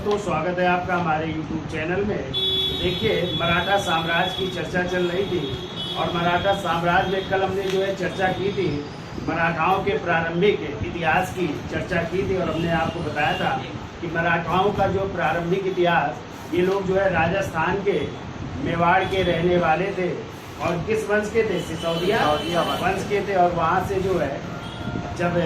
दोस्तों, स्वागत है आपका हमारे YouTube चैनल में। देखिए, मराठा साम्राज्य की चर्चा चल रही थी और मराठा साम्राज्य में कल हमने जो है चर्चा की थी, मराठाओं के प्रारंभिक इतिहास की चर्चा की थी। और हमने आपको बताया था कि मराठाओं का जो प्रारंभिक इतिहास, ये लोग जो है राजस्थान के मेवाड़ के रहने वाले थे और किस वंश के थे? सिसोदिया वंश के थे। और वहाँ से जो है जब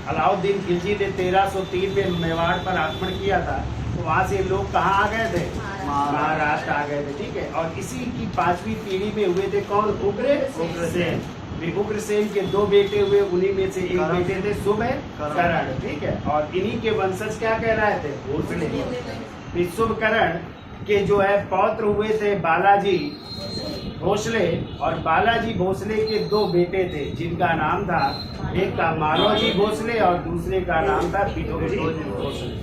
अलाउद्दीन खिलजी ने 1303 में मेवाड़ पर आक्रमण किया था, तो वहाँ से लोग कहाँ आ गए थे? महाराष्ट्र आ गए थे। ठीक है। और इसी की 5वीं पीढ़ी में हुए थे कौन? उग्रसेन। उग्रसेन के 2 बेटे हुए, उन्हीं में से एक बेटे थे शुभकर्ण। ठीक है। और इन्हीं के वंशज क्या कह रहे थे? भोसले। शुभकर्ण के जो है पौत्र हुए थे बालाजी भोसले, और बालाजी भोसले के 2 बेटे थे जिनका नाम था, एक का मालोजी भोसले और दूसरे का नाम था पितोजी भोसले।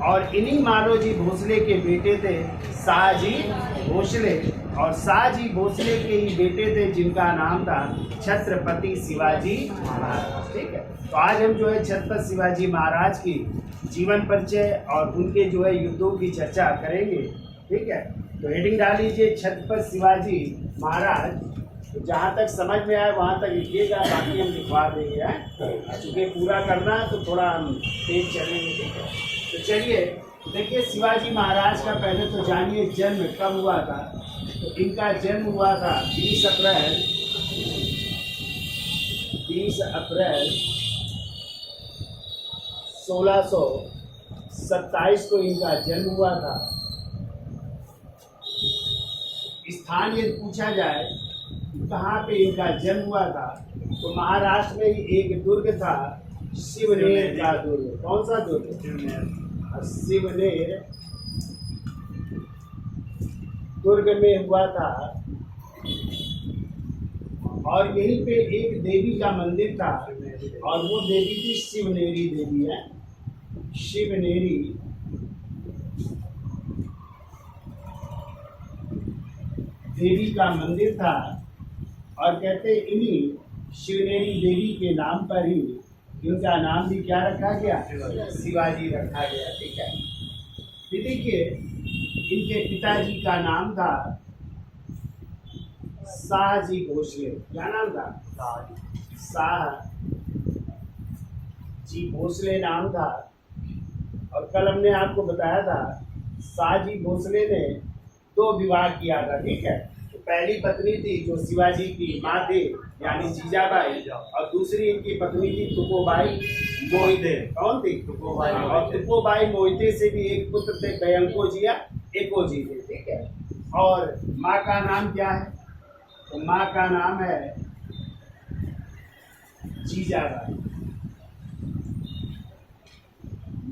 और इन्हीं मालोजी भोसले के बेटे थे शाहजी भोसले, और शाहजी भोसले के ही बेटे थे जिनका नाम था छत्रपति शिवाजी महाराज। ठीक है। तो आज हम जो है छत्रपति शिवाजी महाराज की जीवन परिचय और उनके जो है युद्धों की चर्चा करेंगे। ठीक है। तो हेडिंग डाल लीजिए, छत्रपति शिवाजी महाराज। तो जहाँ तक समझ में आए वहाँ तक लिखिएगा, बाकी हम लिखवा देंगे। चूँकि पूरा करना है तो थोड़ा हम तेज चलेंगे। ठीक है। तो चलिए देखिए, शिवाजी महाराज का पहले तो जानिए जन्म कब हुआ था। तो इनका जन्म हुआ था 20 अप्रैल 1627 को इनका जन्म हुआ था। स्थान यदि पूछा जाए कहाँ पे इनका जन्म हुआ था, तो महाराष्ट्र में ही एक दुर्ग था, शिवनेर का दुर्ग। कौन सा दुर्ग? शिवनेर दुर्ग में हुआ था। और यहीं पे एक देवी का मंदिर था, और वो देवी थी शिवनेरी देवी है। शिवनेरी देवी का मंदिर था। और कहते इन्हीं शिवनेरी देवी के नाम पर ही इनका नाम भी क्या रखा गया? शिवाजी रखा गया। ठीक है। देखिए, इनके पिताजी का नाम था शाहजी भोसले। क्या नाम था? शाहजी भोसले नाम था। और कल हमने आपको बताया था शाहजी भोसले ने 2 विवाह किया था। ठीक है। तो पहली पत्नी थी जो शिवाजी की माँ थी, यानी जीजाबाई, और दूसरी इनकी पत्नी थी तुकोबाई मोहिते। कौन थी? तुकोबाई। और तुकोबाई मोहिते से भी एक पुत्र थे, गयंको जी या एको जी थे। ठीक है। और माँ का नाम क्या है? तो माँ का नाम है जीजाबाई।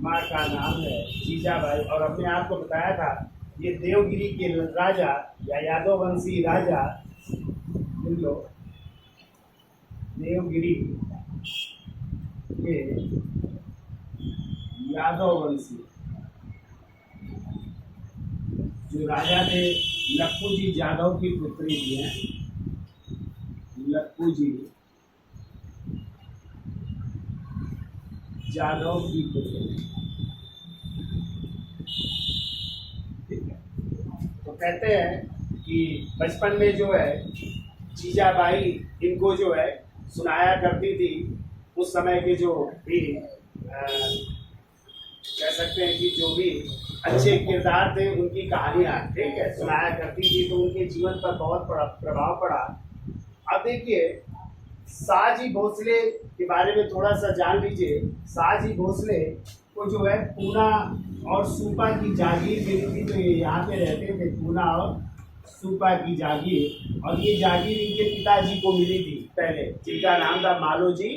माँ का नाम है जीजाबाई। और हमने आपको बताया था ये देवगिरी के राजा या यादव वंशी राजा, देवगिरी के यादव वंशी जो राजा थे, लक्खू जी यादव की पुत्री थी हैं। लक्खू जी यादव की पुत्री। कहते हैं कि बचपन में जो है जीजाबाई इनको जो है सुनाया करती थी। उस समय के जो भी कह सकते हैं कि जो भी अच्छे किरदार थे उनकी कहानियाँ, ठीक है, सुनाया करती थी। तो उनके जीवन पर बहुत प्रभाव पड़ा। अब देखिए, शाहजी भोसले के बारे में थोड़ा सा जान लीजिए। शाहजी भोसले को जो है पूना और सूपा की जागीर मिली थी। तो ये यहाँ पे रहते थे, पूना और सूपा की जागीर। और ये जागीर इनके पिताजी को मिली थी पहले, जिनका नाम था मालोजी,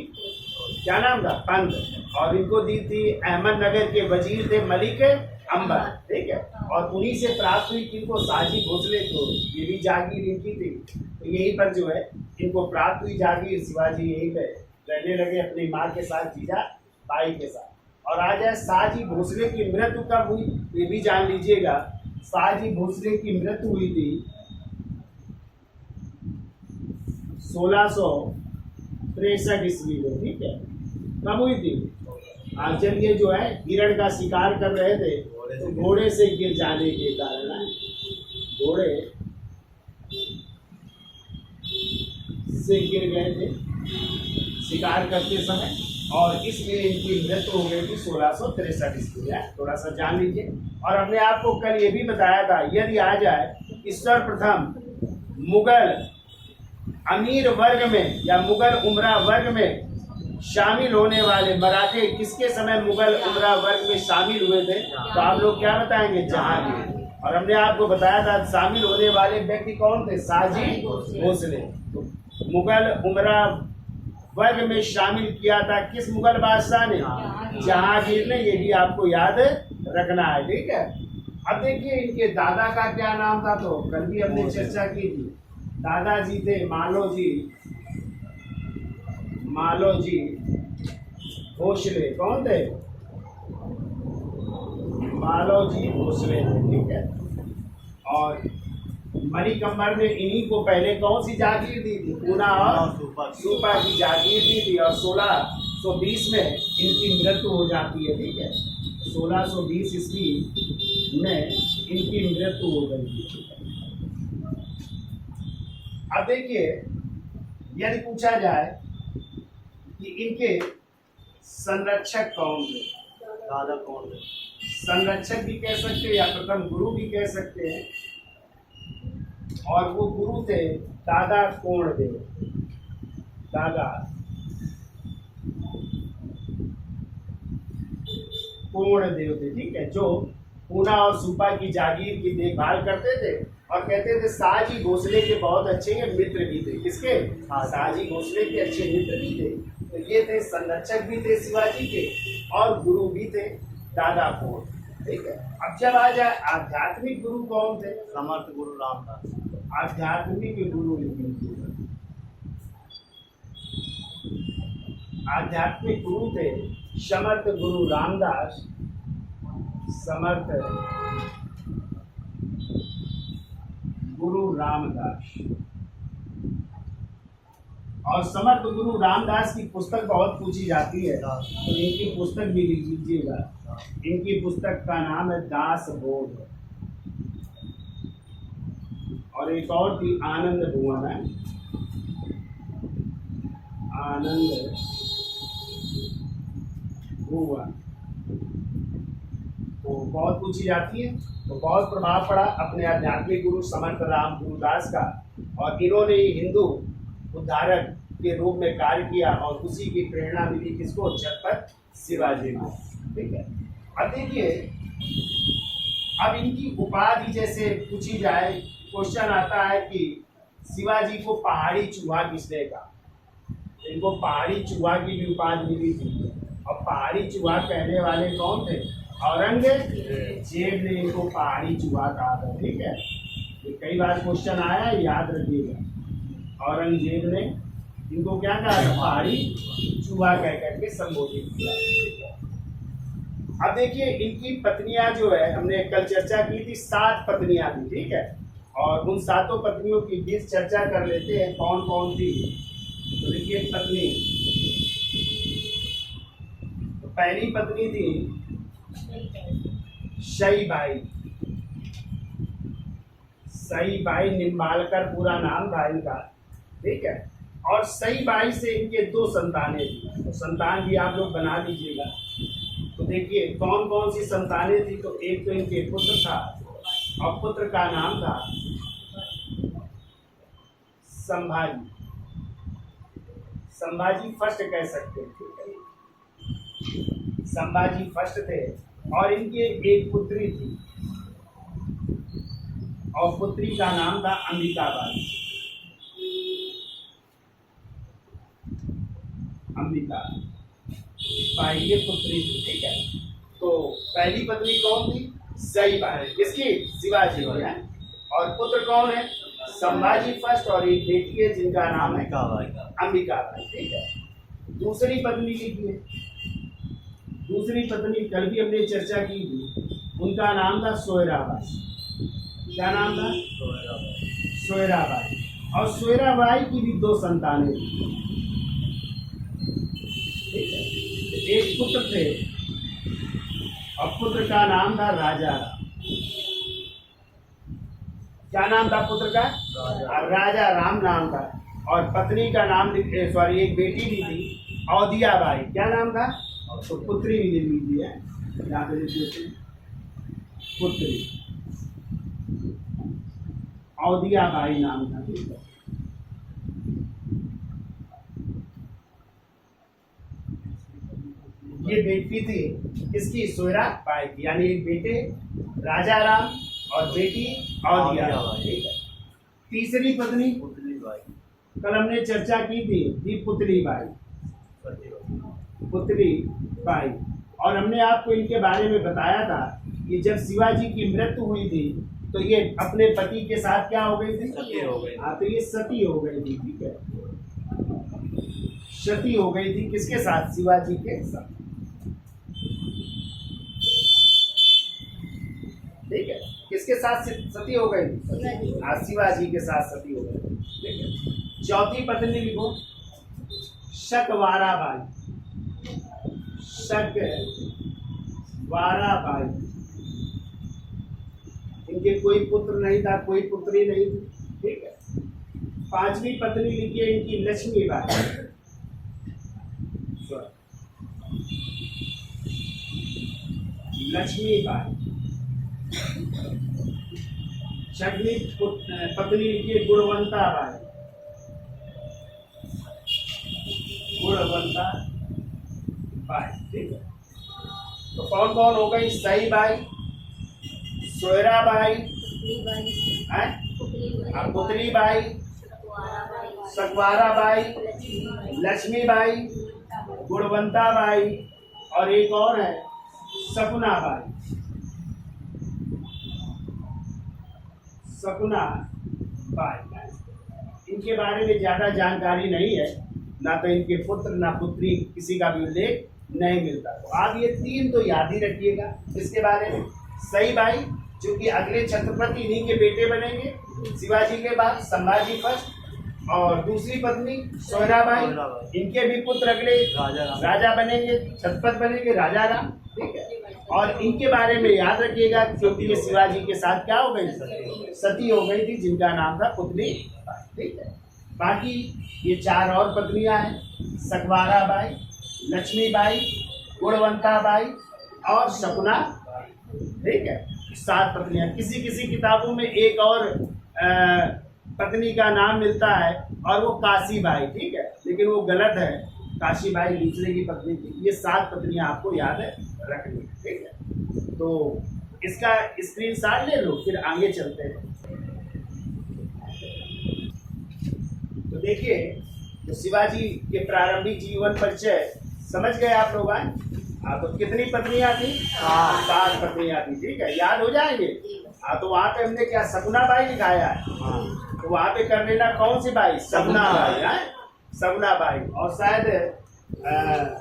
क्या नाम था? पंत। और इनको दी थी अहमदनगर के वजीर थे मलिक अंबर। ठीक है। और उन्हीं से प्राप्त हुई इनको शाहजी भोसले को, ये भी जागीर इनकी थी। तो यहीं पर जो है इनको प्राप्त हुई जागीर। शिवाजी यहीं पे रहने लगे अपनी माँ के साथ, जीजाबाई के साथ। और आ जाए शाहजी भोसले की मृत्यु कब हुई, ये भी जान लीजिएगा। शाहजी भोसले की मृत्यु हुई थी 1663 ईस्वी में। ठीक है। कब हुई थी? जब ये जो है हिरण का शिकार कर रहे थे तो घोड़े से गिर जाने के कारण है, घोड़े से गिर गए थे शिकार करते समय, और इसलिए इनकी मृत्यु हो गई थी 1663 ईस्वी में। थोड़ा सा जान लीजिए। और हमने आपको कल ये भी बताया था, यदि आ जाए सर्वप्रथम मुगल अमीर वर्ग में या मुगल उमरा वर्ग में शामिल होने वाले मराठे किसके समय मुगल उमरा वर्ग में शामिल हुए थे, तो आप लोग क्या बताएंगे? जहांगीर। और हमने आपको बताया था शामिल होने वाले व्यक्ति कौन थे? शाहजी भोसले। तो मुगल उमरा वर्ग में शामिल किया था किस मुगल बादशाह ने? जहांगीर ने। ये भी आपको याद रखना है, ठीक है। अब देखिए इनके दादा का क्या नाम था, तो कल भी हमने चर्चा की थी। दादाजी थे मालोजी भोसले। कौन थे? मालोजी भोसले थे, ठीक है। और मणिकम्बर ने इन्हीं को पहले कौन सी जागीर दी थी? पूना और सूपा की जागीर दी थी। और 1620 में इनकी मृत्यु हो जाती है, ठीक है। 1620 ईस्वी में इनकी मृत्यु हो गई थी। अब देखिए यदि पूछा जाए कि इनके संरक्षक कौन थे, दादा कौन थे? संरक्षक भी कह सकते हैं या प्रथम गुरु भी कह सकते हैं। और वो गुरु थे दादा कोंडदेव। दादा कोंडदेव थे, ठीक है, जो पूना और सूपा की जागीर की देखभाल करते थे। और कहते थे शाहजी भोसले के बहुत अच्छे मित्र भी थे। किसके? शाहजी भोसले के अच्छे मित्र भी थे। तो ये थे संरक्षक भी थे शिवाजी के, और गुरु भी थे दादा कोंड, ठीक है। अब जब आ जाए आध्यात्मिक गुरु कौन थे? समर्थ गुरु रामदास। आध्यात्मिक गुरु आध्यात्मिक गुरु थे समर्थ गुरु रामदास। समर्थ गुरु रामदास। और समर्थ गुरु रामदास की पुस्तक बहुत पूछी जाती है, तो इनकी पुस्तक भी लिख लीजिएगा। इनकी पुस्तक का नाम है दास बोध। और एक और थी आनंद भुवन है, आनंद भुवन, तो बहुत पूछी जाती है। तो बहुत प्रभाव पड़ा अपने आध्यात्मिक गुरु समर्थ राम गुरुदास का, और इन्होंने हिंदू उद्धारक के रूप में कार्य किया, और उसी की प्रेरणा मिली किसको? छत्रपति शिवाजी को, ठीक है। अब देखिए अब इनकी उपाधि जैसे पूछी जाए, क्वेश्चन आता है कि शिवाजी को पहाड़ी चूहा किसने कहा? इनको पहाड़ी चूहा की भी उपाधि मिली थी। और पहाड़ी चूहा कहने वाले कौन थे? औरंगजेब ने इनको पहाड़ी चूहा कहा था, ठीक है। ये कई बार क्वेश्चन आया, याद रखिएगा। औरंगजेब ने इनको क्या कहा था? पहाड़ी चूहा कह करके संबोधित किया। अब देखिए इनकी पत्नियां जो है, हमने कल चर्चा की थी 7 पत्नियां थी, ठीक है। और उन 7 पत्नियों की बीच चर्चा कर लेते हैं कौन कौन थी। तो देखिए पत्नी, तो पहली पत्नी थी सईबाई। सईबाई निम्बालकर पूरा नाम था इनका, ठीक है। और सईबाई से इनके 2 संतानें थी। तो संतान भी आप लोग बना लीजिएगा। तो देखिए कौन कौन सी संतानें थी। तो एक तो इनके पुत्र था, और पुत्र का नाम था संभाजी। संभाजी फर्स्ट कह सकते हैं, ठीक है। संभाजी फर्स्ट थे। और इनके एक पुत्री थी, और पुत्री का नाम था अंबिकाबाई। अंबिका बाई ये पुत्री थी, ठीक है। तो पहली पत्नी कौन थी? सईबाई। किसकी? शिवाजी की है। और पुत्र कौन है? संभाजी फर्स्ट। और एक बेटी है जिनका नाम है अंबिकाबाई, ठीक है। दूसरी पत्नी लिखिए। दूसरी पत्नी कल भी हमने चर्चा की थी, उनका नाम था सोयराबाई। क्या नाम था? सोयराबाई। और सोयराबाई की भी 2 संतानें थी, ठीक है। एक पुत्र थे और पुत्र का नाम था राजा राम। क्या नाम था पुत्र का? राजा राम नाम था। और पत्नी का नाम सॉरी एक बेटी भी थी औदियाबाई। क्या नाम था? तो पुत्री भी लिख लीजिए यहाँ पे, लिख देते पुत्री औदियाबाई नाम था। ठीक है, ये बेटी थी इसकी सोयरा बाई की, यानी एक बेटे राजा राम और बेटी औदियाबाई। ठीक है, तीसरी पत्नी कल हमने चर्चा की थी पुतली बाई, पुतली बाई। और हमने आपको इनके बारे में बताया था कि जब शिवाजी की मृत्यु हुई थी तो ये अपने पति के साथ क्या हो गई थी? सती हो गई। हाँ, तो ये सती हो गई थी। ठीक है, सती हो गई थी किसके साथ? शिवाजी के साथ। ठीक है, किसके साथ सती हो गई? शिवाजी के साथ सती हो गई। ठीक है, चौथी पत्नी लिखो शकवारा बाई। शकवारा बाई, इनके कोई पुत्र नहीं था, कोई पुत्री नहीं थी। ठीक है, पांचवी पत्नी लिखिए इनकी लक्ष्मी बाई। लक्ष्मी बाई। छठवीं पत्नी लिखिए गुणवंता बाई। गुणवंता बाई। ठीक है, तो कौन कौन हो गई? सई बाई, सोयरा बाई, पुतली बाई, सकवारा बाई, लक्ष्मी बाई, गुणवंता बाई और एक और है सपना बाई। सपना बाई, इनके बारे में ज्यादा जानकारी नहीं है, ना तो इनके पुत्र ना पुत्री किसी का भी उल्लेख नहीं मिलता। तो आप ये तीन तो याद ही रखिएगा इसके बारे में। सई बाई जो कि अगले छत्रपति इन्हीं के बेटे बनेंगे शिवाजी के बाद, संभाजी फर्स्ट। और दूसरी पत्नी सोयरा बाई, इनके भी पुत्र अगले राजा बनेंगे, छत्रपति बनेंगे राजा राम। ठीक है, और इनके बारे में याद रखिएगा क्योंकि ये शिवाजी के साथ क्या हो गई? सती हो गई थी, जिनका नाम था पुतली बाई। ठीक है, बाकी ये चार और पत्नियां हैं, सकवारा बाई, लक्ष्मी बाई, गुणवंता बाई और सपना। ठीक है, 7 पत्नियां। किसी किसी किताबों में एक और पत्नी का नाम मिलता है और वो काशी बाई। ठीक है, लेकिन वो गलत है, काशी बाई दूसरे की पत्नी थी। ये 7 पत्नियां आपको याद है रखनी। ठीक है, तो इसका स्क्रीनशॉट ले लो, फिर आगे चलते हैं। तो देखिए, तो शिवाजी के प्रारंभिक जीवन परिचय समझ गए आप लोग। हाँ, तो कितनी पत्नियां थी? 7 पत्नियां थी। ठीक है, याद हो जाएंगे। हाँ, तो वहाँ पे हमने क्या सपना बाई दिखाया है, तो वहाँ पे कर लेना कौन सी बाई? सपना बाई है, सपना बाई। और शायद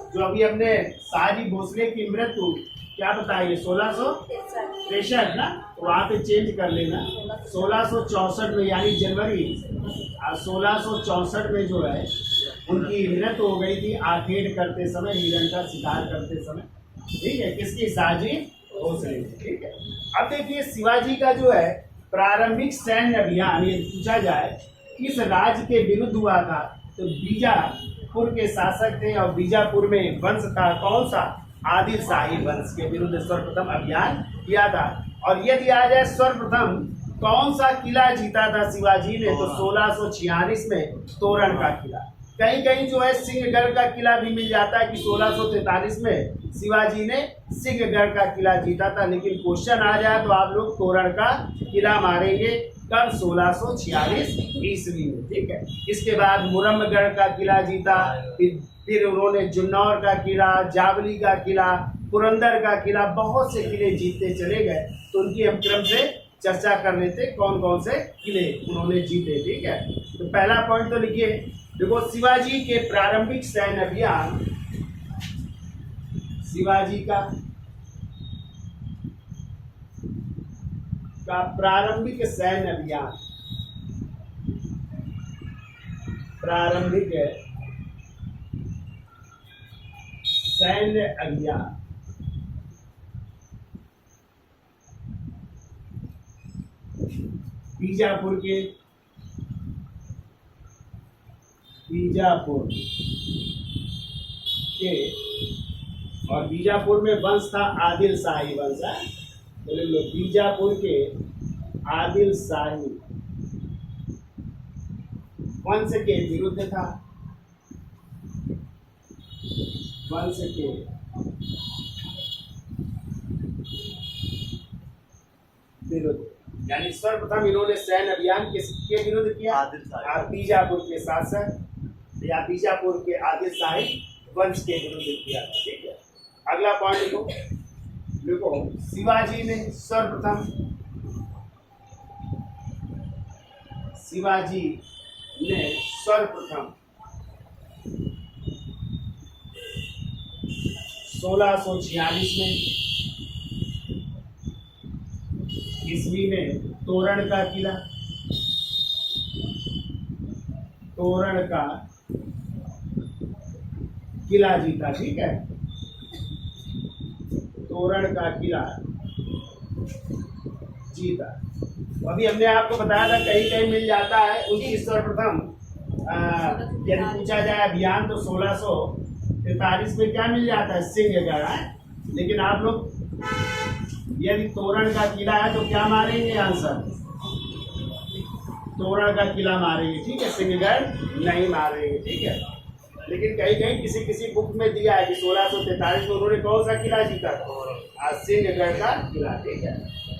जो अभी हमने शाहजी भोसले की मृत्यु क्या बताइए 1663 ना, तो वहाँ पे चेंज कर लेना 1664 में, यानी जनवरी 1664 में जो है उनकी मृत्यु हो गई थी आखेट करते समय, हिरण का शिकार करते समय। ठीक है, किसकी? शाहजी भोसले। ठीक है, अब देखिए शिवाजी का जो है प्रारंभिक सैन्य अभियान, ये पूछा जाए किस राज्य के विरुद्ध हुआ था, तो बीजापुर के शासक थे और बीजापुर में वंश था कौन सा? आदिल शाही वंश के विरुद्ध सर्वप्रथम अभियान किया था। और यदि आ जाए सर्वप्रथम कौन सा किला जीता था शिवाजी ने, तो 1646 में तोरण का किला। कहीं कहीं जो है सिंहगढ़ का किला भी मिल जाता है कि 1643 में शिवाजी ने सिंहगढ़ का किला जीता था, लेकिन क्वेश्चन आ जाए तो आप लोग तोरण का किला मारेंगे कब? 1646 ईस्वी में। ठीक है, इसके बाद मुरम्मगढ़ का किला जीता, फिर उन्होंने जुन्नौर का किला, जावली का किला, पुरंदर का किला, बहुत से किले जीतते चले गए। तो उनकी हम क्रम से चर्चा कर लेते कौन कौन से किले उन्होंने जीते। ठीक है, तो पहला पॉइंट तो लिखिए, देखो शिवाजी के प्रारंभिक सैन्य अभियान, शिवाजी का प्रारंभिक सैन्य अभियान, प्रारंभिक सैन्य अभियान बीजापुर के और बीजापुर में वंश था आदिल शाही वंश है, तो लिख लो बीजापुर के आदिल शाही वंश के विरुद्ध था, वंश के विरुद्ध, यानी सर्वप्रथम इन्होंने सैन्य अभियान किसके विरुद्ध किया? बीजापुर के शासक या बीजापुर के आदिल शाही वंश के विरुद्ध किया। ठीक है, अगला पॉइंट लिखो, शिवाजी ने सर्वप्रथम 1646 में ईस्वी में तोरण का किला जीता। ठीक है, तोरण का किला जीता। अभी हमने आपको बताया था कहीं कहीं मिल जाता है उनकी सर्वप्रथम, यदि पूछा जाए अभियान तो 1643 में क्या मिल जाता है? सिंहगढ़ है। लेकिन आप लोग यदि तोरण का किला है तो क्या मारेंगे आंसर? तोरण का किला मारेंगे। ठीक है, सिंहगढ़ नहीं मारेंगे। ठीक है, लेकिन कहीं कहीं किसी किसी बुक में दिया है कि 1643 में उन्होंने कौन सा किला जीता? सिंहगढ़ का किला। ठीक है,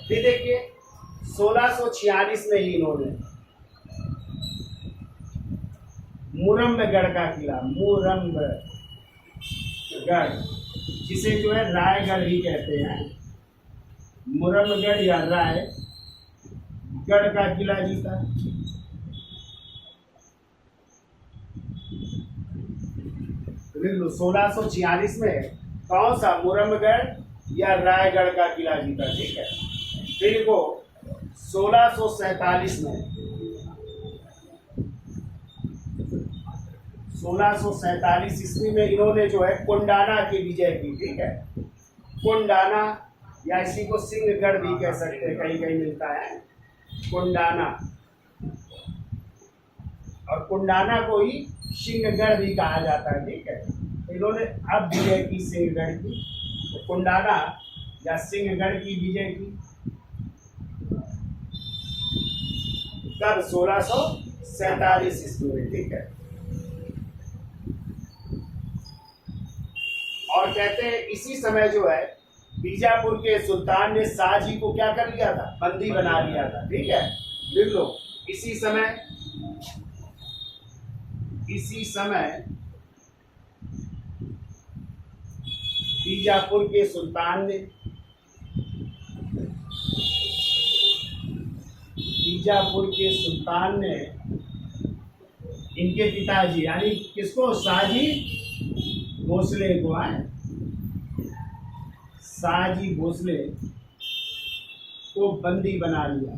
फिर देखिए 1646 में ही इन्होंने मुरम्बगढ़ का किला, मुरम्बगढ़ जिसे जो है रायगढ़ ही कहते हैं, मुरम्बगढ़ या रायगढ़ का किला जीता। लिख लो 1646 में कौन सा? मुरम्बगढ़ या रायगढ़ का किला जीता। ठीक है, फिर को 1647 में 1647 ईस्वी में इन्होंने जो है कोंडाना की विजय की। ठीक है, कोंडाना या इसी को सिंहगढ़ भी कह सकते हैं, कहीं कहीं मिलता है कोंडाना, और कोंडाना को ही सिंहगढ़ भी कहा जाता है। ठीक है, इन्होंने अब विजय की सिंहगढ़ की, तो कोंडाना या सिंहगढ़ की विजय की कब? 1647 ईस्वी में। ठीक है, और कहते हैं इसी समय जो है बीजापुर के सुल्तान ने शाहजी को क्या कर लिया था? बंदी बना लिया था। ठीक है, लिख लो इसी समय बीजापुर के सुल्तान ने इनके पिताजी यानी किसको? शाहजी भोसले को शाहजी भोसले को बंदी बना लिया।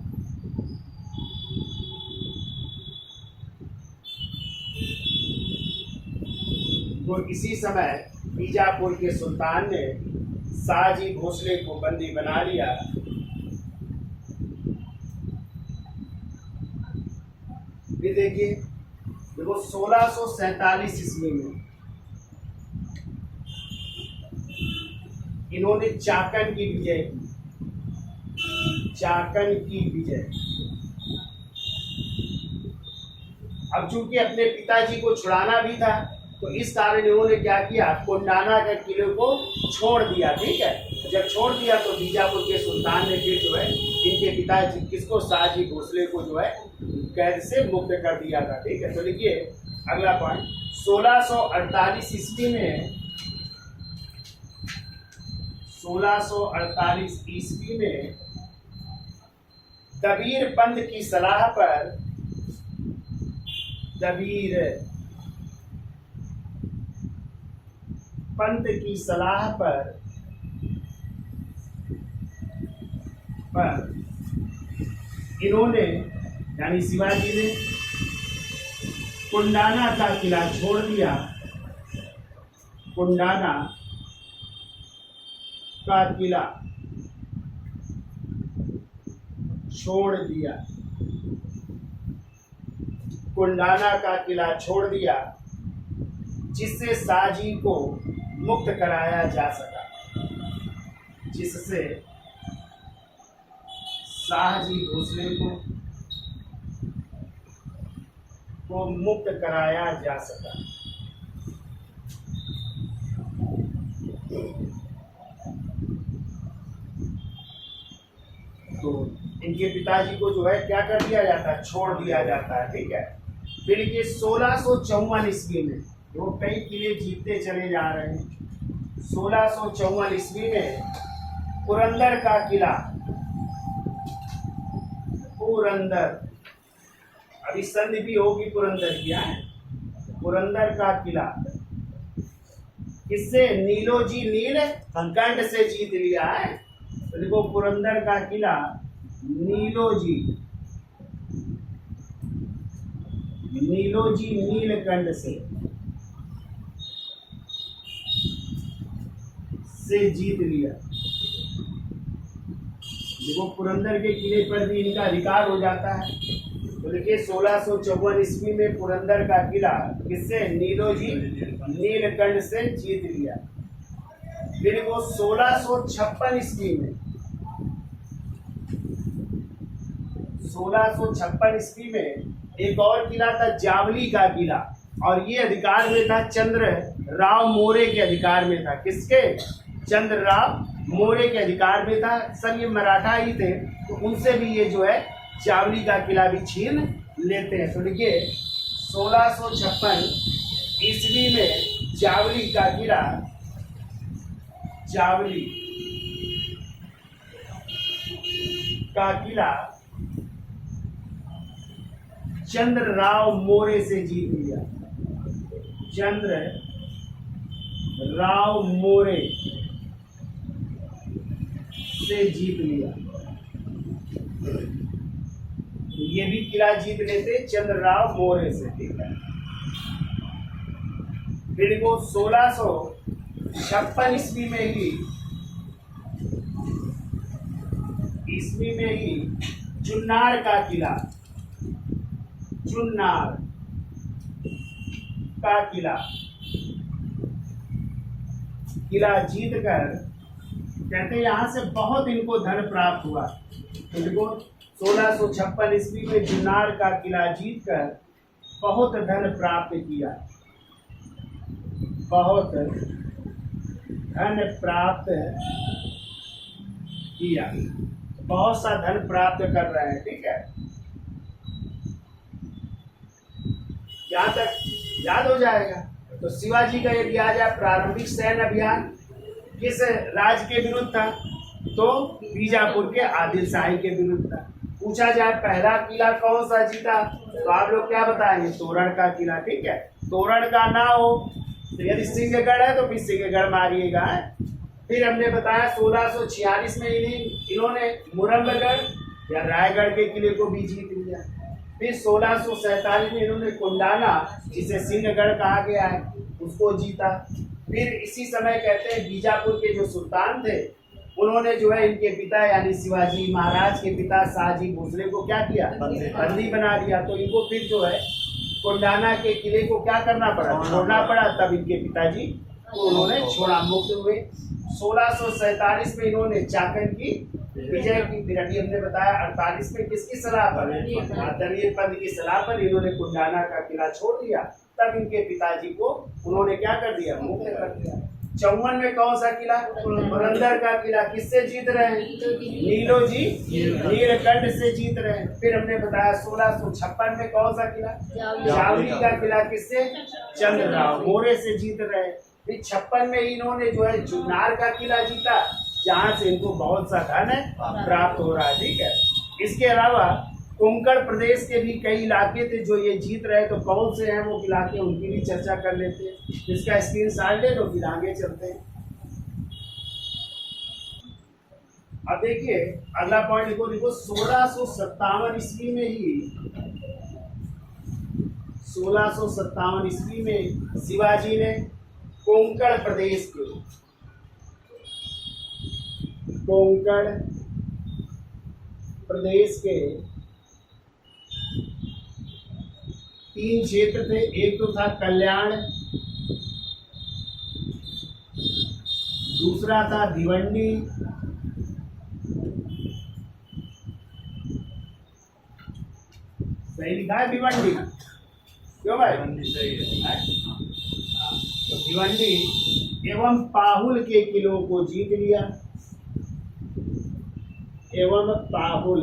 तो इसी समय बीजापुर के सुल्तान ने शाहजी भोसले को बंदी बना लिया। ये देखिए, देखो 1647 ईस्वी में इन्होंने चाकन की विजय की। चाकन की विजय। अब चूंकि अपने पिताजी को छुड़ाना भी था तो इस कारण इन्होंने क्या किया? कोंडाना के किले को छोड़ दिया। ठीक है, जब छोड़ दिया तो बीजापुर के सुल्तान ने फिर जो है इनके पिताजी किसको? शाहजी भोसले को जो है कैद से मुक्त कर दिया था। ठीक है, तो लिखिए अगला पॉइंट, 1648 ईस्वी में 1648 ईस्वी में दबीर पंथ की सलाह पर इन्होंने यानी शिवाजी ने कोंडाना का किला छोड़ दिया। कोंडाना का किला छोड़ दिया, कुंडाना का किला छोड़ दिया, जिससे शाहजी को मुक्त कराया जा सका, जिससे शाहजी भोसले को मुक्त कराया जा सका। तो इनके पिताजी को जो है क्या कर दिया जाता है, छोड़ दिया जाता है, ठीक है। फिर ये 1654 ईस्वी में वो कई किले जीतते चले जा रहे हैं। 1654 ईस्वी में पुरंदर का किला, पुरंदर, अभी संधि भी होगी पुरंदर की है, पुरंदर का किला किससे, नीलोजी नीलकंठ से जीत लिया है। तो देखो पुरंदर का किला नीलोजी नीलकंठ से जीत लिया। देखो पुरंदर के किले पर भी इनका अधिकार हो जाता है। तो देखिए 1654 ईस्वी में पुरंदर का किला किससे, नीलोजी नीलकंठ से जीत लिया। फिर वो 1656 ईस्वी में 1656 ईस्वी में एक और किला था, जावली का किला, और ये अधिकार में था चंद्र राव मोरे के अधिकार में था। किसके, चंद्र राव मोरे के अधिकार में था। सब ये मराठा ही थे, तो उनसे भी ये जो है जावली का किला भी छीन लेते हैं। तो देखिए 1656 ईस्वी में जावली का किला, जावली का किला चंद्र राव मोरे से जीत लिया। चंद्र राव मोरे से जीत लिया। ये भी किला जीत लेते चंद्र राव मोरे से, ठीक है। फिर वो 1656 ईस्वी में ही चुन्नार का किला, चुन्नार का किला जीत कर कहते हैं यहां से बहुत इनको धन प्राप्त हुआ। तो देखो 1656 ईस्वी में चुन्नार का किला जीत कर बहुत धन प्राप्त किया, बहुत धन प्राप्त किया, बहुत सा धन प्राप्त कर रहे हैं, ठीक है। यहाँ तक याद हो जाएगा। तो शिवाजी का यदि आ जाए प्रारंभिक सैन्य अभियान किस राज्य के विरुद्ध था, तो बीजापुर के आदिल शाही के विरुद्ध था। पूछा जाए पहला किला कौन सा जीता, तो आप लोग क्या बताएंगे, तोरण का किला, ठीक है। तोरण का ना हो तो यदि सिंहगढ़ है तो फिर सिंहगढ़ मारिएगा। फिर हमने बताया 1646 में इन्होंने मुरंगगढ़ या रायगढ़ के किले को भी जीत लिया। फिर 1647 में इन्होंने कुंडाना, जिसे सिंहगढ़ कहा गया है, उसको जीता। फिर इसी समय कहते हैं बीजापुर के जो सुल्तान थे, उन्होंने जो है इनके पिता यानी शिवाजी महाराज के पिता शाहजी भोसले को क्या किया, बंदी बना दिया। तो इनको फिर जो है कुंडाना के किले को क्या करना पड़ा, छोड़ना पड़ा। तब इनके पिताजी को उन्होंने छोड़ा, मुक्त हुए। 1647 में इन्होंने चाकन की विजय की। फिर अभी हमने बताया 48 में किसकी सलाह पर, दलित पंथ की सलाह पर इन्होंने कुंडाना का किला छोड़ दिया। तब इनके पिताजी को उन्होंने क्या कर दिया, मुक्त कर दिया। 54 में कौन सा किला, पुरंदर का किला, किससे जीत रहे हैं, नीलोजी नीलकंठ से जीत रहे हैं। फिर हमने बताया 1656 में कौन सा किला, जावली का किला, किससे, चंद्रराव मोरे से जीत रहे हैं। फिर 56 में इन्होंने जो है चुनार का किला जीता, जहां से इनको बहुत सा धन प्राप्त हो रहा है, ठीक है। इसके अलावा कोंकण प्रदेश के भी कई इलाके थे जो ये जीत रहे, तो कौन से हैं वो इलाके, उनकी भी चर्चा कर लेते हैं। इसका स्क्रीनशॉट ले लो, फिर आगे चलते हैं। अब देखिए अगला पॉइंट देखो 1657 ईस्वी में ही 1657 ईस्वी में शिवाजी ने कोंकण प्रदेश के, कोंकण प्रदेश के 3 क्षेत्र थे। एक तो था कल्याण, दूसरा था भिवंडी, सही लिखा है भिवंडी, क्यों भाई? सही है। तो भिवंडी एवं पाहुल के किलों को जीत लिया, एवं पाहुल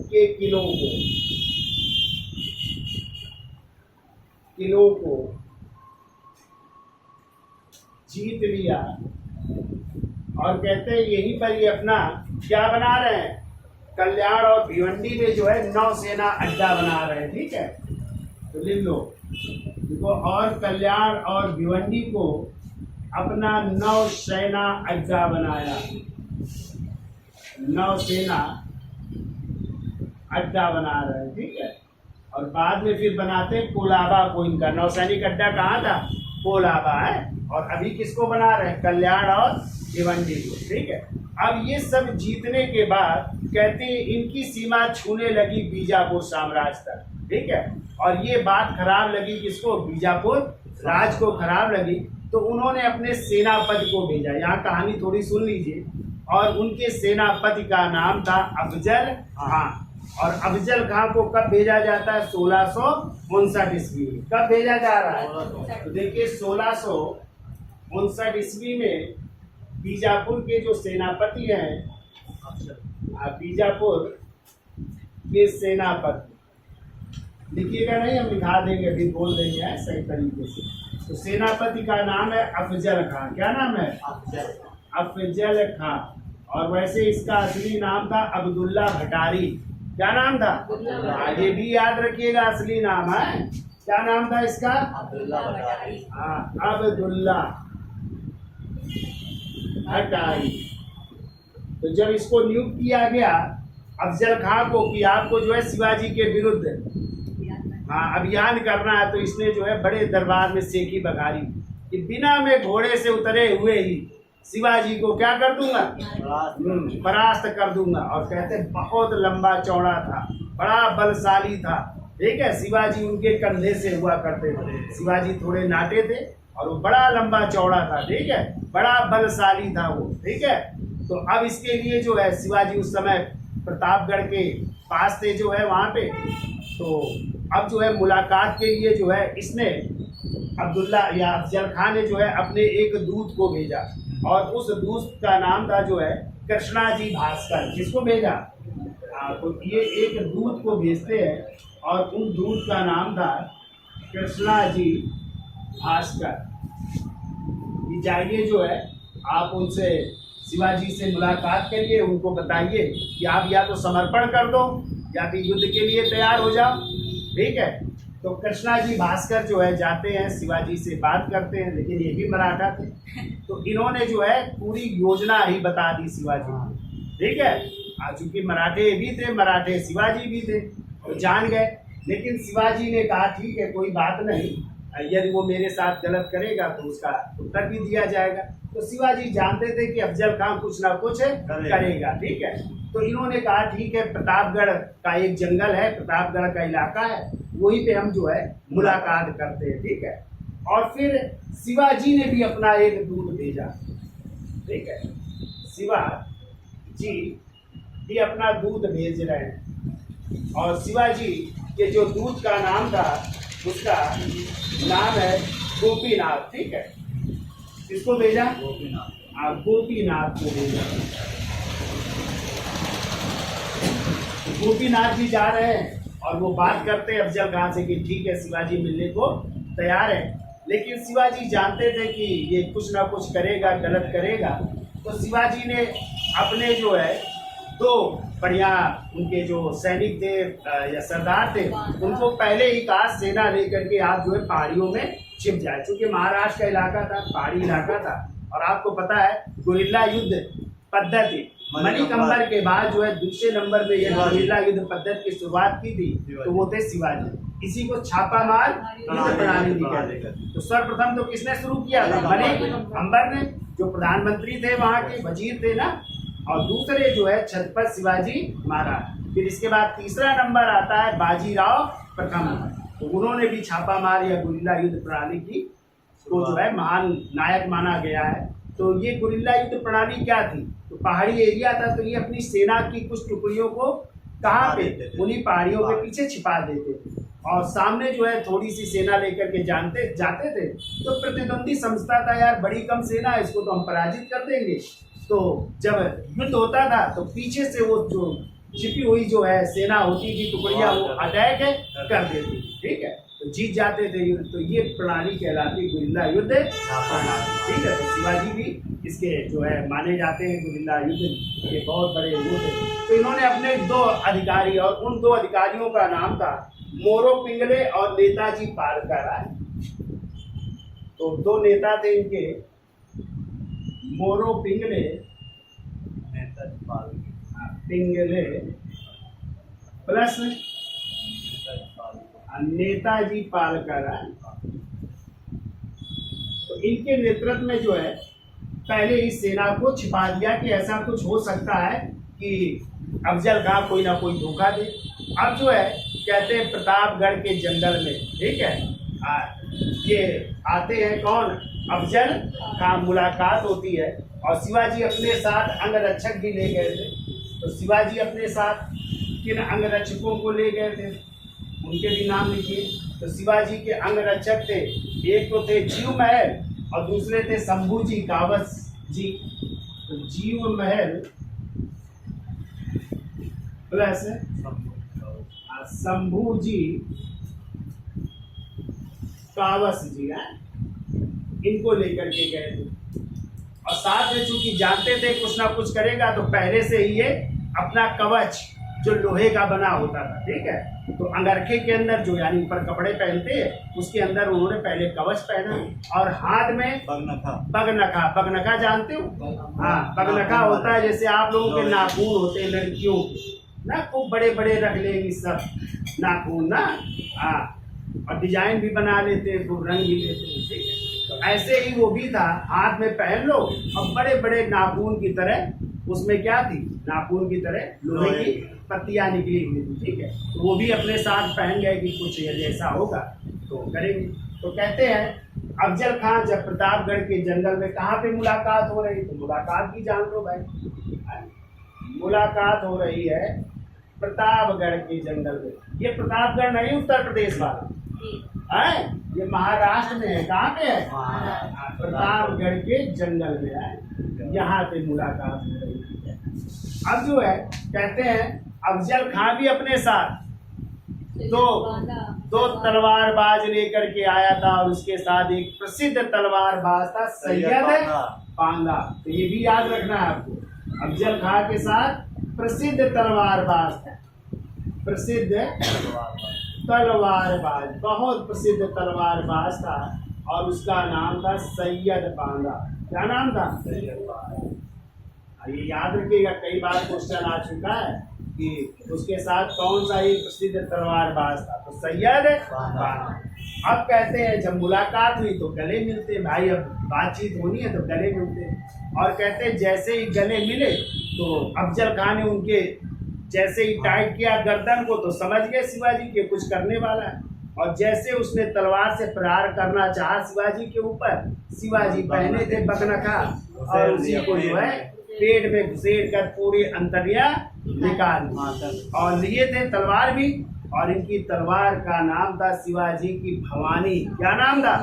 के किलों को जीत लिया। और कहते हैं यहीं पर ये अपना क्या बना रहे हैं, कल्याण और भिवंडी में जो है नौसेना अड्डा बना रहे हैं। ठीक है, तो लिख लो, देखो, और कल्याण और भिवंडी को अपना नौसेना अड्डा बनाया, नौसेना अड्डा बना रहे हैं। ठीक है, और बाद में फिर बनाते हैं कोलाबा को, इनका नौसैनिक अड्डा कहाँ था, कोलाबा है। और अभी किसको बना रहे हैं, कल्याण और भिवंडी को। ठीक है, अब ये सब जीतने के बाद कहते हैं इनकी सीमा छूने लगी बीजापुर साम्राज्य तक। ठीक है, और ये बात खराब लगी किसको, बीजापुर राज को खराब लगी, तो उन्होंने अपने सेनापति को भेजा। यहाँ कहानी थोड़ी सुन लीजिए। और उनके सेनापति का नाम था अफजल खां। और अफजल खां को कब भेजा जाता है, 1659 ईस्वी में। कब भेजा जा रहा है, तो देखिए 1659 ईस्वी में बीजापुर के जो सेनापति हैं, बीजापुर के सेनापति, लिखिएगा नहीं, हम लिखा देंगे, अभी बोल देंगे सही तरीके से। तो सेनापति का नाम है अफजल खां। क्या नाम है, अफजल खां। और वैसे इसका असली नाम था अब्दुल्ला भटारी। क्या नाम था, आगे भी याद रखिएगा, असली नाम है, क्या नाम था इसका, अब्दुल्ला भटारी। हाँ, अब्दुल्ला भटारी। तो जब इसको नियुक्त किया गया अफजल खां को कि आपको जो है शिवाजी के विरुद्ध अभियान करना है, तो इसने जो है बड़े दरबार में सेकी बघारी कि बिना मैं घोड़े से उतरे हुए ही शिवाजी को क्या कर दूंगा, परास्त कर दूंगा। और कहते बहुत लंबा चौड़ा था, बड़ा बलशाली था। ठीक है, शिवाजी उनके कंधे से हुआ करते थे। शिवाजी थोड़े नाटे थे और वो बड़ा लंबा चौड़ा था। ठीक है, बड़ा बलशाली था वो। ठीक है, तो अब इसके लिए जो है शिवाजी उस समय प्रतापगढ़ के पास थे जो है वहाँ पे। तो अब जो है मुलाकात के लिए जो है इसने अब्दुल्ला या अफजल खां ने जो है अपने एक दूत को भेजा। और उस दूत का नाम था जो है कृष्णाजी भास्कर। किसको भेजा, तो ये एक दूत को भेजते हैं और उन दूत का नाम था कृष्णाजी भास्कर। ये जाइए जो है आप उनसे शिवाजी से मुलाकात करिए, उनको बताइए कि आप या तो समर्पण कर दो या फिर युद्ध के लिए तैयार हो जाओ। ठीक है, तो कृष्णाजी भास्कर जो है जाते हैं, शिवाजी से बात करते हैं, लेकिन ये भी मराठा थे। तो इन्होंने जो है पूरी योजना ही बता दी शिवाजी को। ठीक है, चूंकि मराठे भी थे, मराठे शिवाजी भी थे, तो जान गए। लेकिन शिवाजी ने कहा ठीक है कोई बात नहीं, यदि वो मेरे साथ गलत करेगा तो उसका उत्तर भी दिया जाएगा। तो शिवाजी जानते थे कि अफजल खां कुछ ना कुछ करेगा। ठीक है, तो इन्होंने कहा ठीक है, प्रतापगढ़ का एक जंगल है, प्रतापगढ़ का इलाका है, वहीं पे हम जो है मुलाकात करते हैं। ठीक है, और फिर शिवाजी ने भी अपना एक दूत भेजा। ठीक है, शिवाजी भी अपना दूत भेज रहे हैं। और शिवाजी के जो दूत का नाम था उसका नाम है गोपीनाथ। ठीक है, किसको भेजा, गोपीनाथ को भेजा। गोपीनाथ जी जा रहे हैं और वो बात करते हैं अफजल खां से कि ठीक है शिवाजी मिलने को तैयार है। लेकिन शिवाजी जानते थे कि ये कुछ ना कुछ करेगा, गलत करेगा। तो शिवाजी ने अपने जो है 2 बढ़िया उनके जो सैनिक थे या सरदार थे, उनको पहले ही कहा सेना लेकर के आप जो है पहाड़ियों में छिप जाए। चूंकि महाराष्ट्र का इलाका था, पहाड़ी इलाका था, और आपको पता है गुरिल्ला युद्ध पद्धति मणिकंबर के बाद जो है दूसरे नंबर पे यह गुरिल्ला युद्ध पद्धति की शुरुआत की थी, तो वो थे शिवाजी। इसी को छापा मार युद्ध प्रणाली भी कहते हैं। तो सर्वप्रथम तो किसने शुरू किया था, मणिकंबर ने, जो प्रधानमंत्री थे वहाँ के वजीर थे ना, और दूसरे जो है छत्रपति शिवाजी महाराज। फिर इसके बाद तीसरा नंबर आता है बाजीराव प्रथम, तो उन्होंने भी छापा मार या गुरिल्ला युद्ध प्रणाली की को जो है महान नायक माना गया है। तो ये गुरिल्ला युद्ध प्रणाली क्या थी, तो पहाड़ी एरिया था, तो ये अपनी सेना की कुछ टुकड़ियों को कहाँ पे, उन्हीं पहाड़ियों के पीछे छिपा देते थे, और सामने जो है थोड़ी सी सेना लेकर के जाते थे। तो प्रतिद्वंदी समझता था यार बड़ी कम सेना है, इसको तो हम पराजित कर देंगे। तो जब युद्ध होता था तो पीछे से वो जो छिपी हुई जो है सेना होती थी, टुकड़ियां, वो अटैक कर देती थी, ठीक है, तो जीत जाते थे युद्ध। तो ये प्रणाली कहलाती गुरिल्ला युद्ध प्रणाली, ठीक है। तो शिवाजी भी इसके जो है माने जाते हैं गुरिल्ला युद्ध के बहुत बड़े वो थे। तो इन्होंने अपने 2 अधिकारी, और उन 2 अधिकारियों का नाम था मोरो पिंगले और नेताजी पालकर राय। तो 2 नेता थे इनके, मोरो पिंगले, पिंगले प्लस नेताजी पालकर। तो इनके नेतृत्व में जो है पहले इस सेना को छिपा दिया कि ऐसा कुछ हो सकता है कि अफजल खां कोई ना कोई धोखा दे। अब जो है कहते हैं प्रतापगढ़ के जंगल में, ठीक है, ये आते हैं कौन, अफजल खां, मुलाकात होती है, और शिवाजी अपने साथ अंगरक्षक भी ले गए थे। तो शिवाजी अपने साथ किन अंगरक्षकों को ले गए थे, उनके भी नाम लिखिए। तो शिवाजी के अंगरक्षक थे, एक तो थे जीव महल और दूसरे थे शंभूजी कावस जी। तो जीव महल प्लस शंभूजी कावस जी है, इनको लेकर के गए थे। और साथ में चूंकि जानते थे कुछ ना कुछ करेगा, तो पहले से ही ये अपना कवच जो लोहे का बना होता था, ठीक है, तो अंगरखे के अंदर जो यानी ऊपर कपड़े पहनते हैं उसके अंदर उन्होंने पहले कवच पहना, और हाथ में बगनखा जानते हो, हाँ, बगनखा होता है जैसे आप लोगों के नाखून होते हैं लड़कियों के ना, खूब बड़े बड़े रख लेंगे सब नाखून ना, हाँ, और डिजाइन भी बना लेते हैं, खूब रंग भी लेते हैं, ठीक है। तो ऐसे ही वो भी था, हाथ में पहन लो और बड़े बड़े नाखून की तरह, उसमें क्या थी, नाखून की तरह लोहे की पत्तियां निकली हुई थी, ठीक है। तो वो भी अपने साथ पहन गए कि कुछ ऐसा होगा तो करेंगे। तो कहते हैं अफजल खां जब प्रतापगढ़ के जंगल में, कहाँ पे मुलाकात हो रही, तो मुलाकात भी जान लो भाई, मुलाकात हो रही है प्रतापगढ़ के जंगल में। ये प्रतापगढ़ नहीं उत्तर प्रदेश वाला है, ये महाराष्ट्र में है। कहाँ पे है, प्रतापगढ़ के जंगल में है, यहाँ पे मुलाकात हो रही है। अब जो है कहते हैं अफजल खां भी अपने साथ दो तलवारबाज लेकर के आया था, और उसके साथ एक प्रसिद्ध तलवारबाज था सैयद पांगा। तो ये भी याद रखना है आपको, अफजल खां के साथ प्रसिद्ध तलवारबाज था, प्रसिद्ध तलवारबाज, बहुत प्रसिद्ध तलवारबाज था, और उसका नाम था सैयद पांगा। क्या नाम था, सैयद पांगा। ये याद रखिएगा, कई बार क्वेश्चन आ चुका है कि उसके साथ कौन सा एक प्रसिद्ध तलवारबाज था, तो सैयद पांगा। अब कहते हैं जब मुलाकात हुई तो गले मिलते भाई, अब बातचीत होनी है तो गले मिलते, और कहते हैं जैसे ही गले मिले तो अफजल खां ने उनके जैसे ही टाइट किया गर्दन को, तो समझ गए शिवाजी के कुछ करने वाला है, और जैसे उसने तलवार से प्रहार करना चाहा शिवाजी के ऊपर, शिवाजी पहने थे बगनखा, और उसी को जो है पेट में घुसेड़ कर पूरी अंतर्या निकाल, और लिए थे तलवार भी, और इनकी तलवार का नाम था शिवाजी की भवानी। क्या नाम था,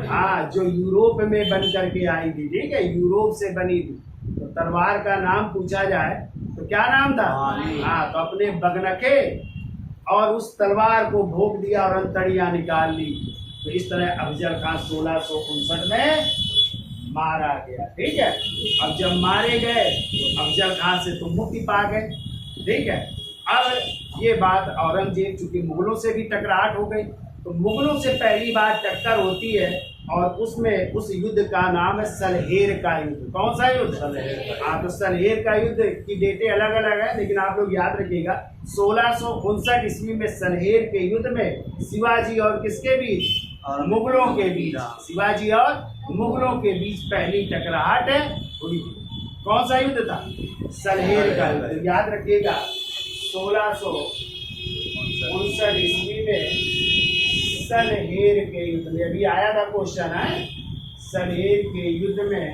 हाँ, जो यूरोप में बन करके आई थी, ठीक है, यूरोप से बनी थी। तो तलवार का नाम पूछा जाए तो क्या नाम था, हाँ, तो अपने बगनखे और उस तलवार को भोग दिया और अंतड़ियां निकाल ली। तो इस तरह अफजल खां 1659 में मारा गया, ठीक है। अब जब मारे गए तो अफजल खां से तो मुक्ति पा गए, ठीक है। अब ये बात औरंगजेब, चूंकि मुगलों से भी टकराहट हो गई, तो मुगलों से पहली बार टक्कर होती है, और उसमें उस युद्ध का नाम है सलहेर का युद्ध। कौन सा युद्ध, सलहेर। हाँ, तो सलहेर का युद्ध की डेटें अलग अलग है, लेकिन आप लोग याद रखिएगा 1659 ईस्वी में सलहेर के युद्ध में शिवाजी और किसके बीच, मुगलों के बीच, शिवाजी और मुगलों के बीच पहली टकराहट हुई थी। कौन सा युद्ध था? सलहेर का युद्ध। याद रखिएगा 1659 ईस्वी में सलहेर के युद्ध में, अभी आया था क्वेश्चन है, सलहेर के युद्ध में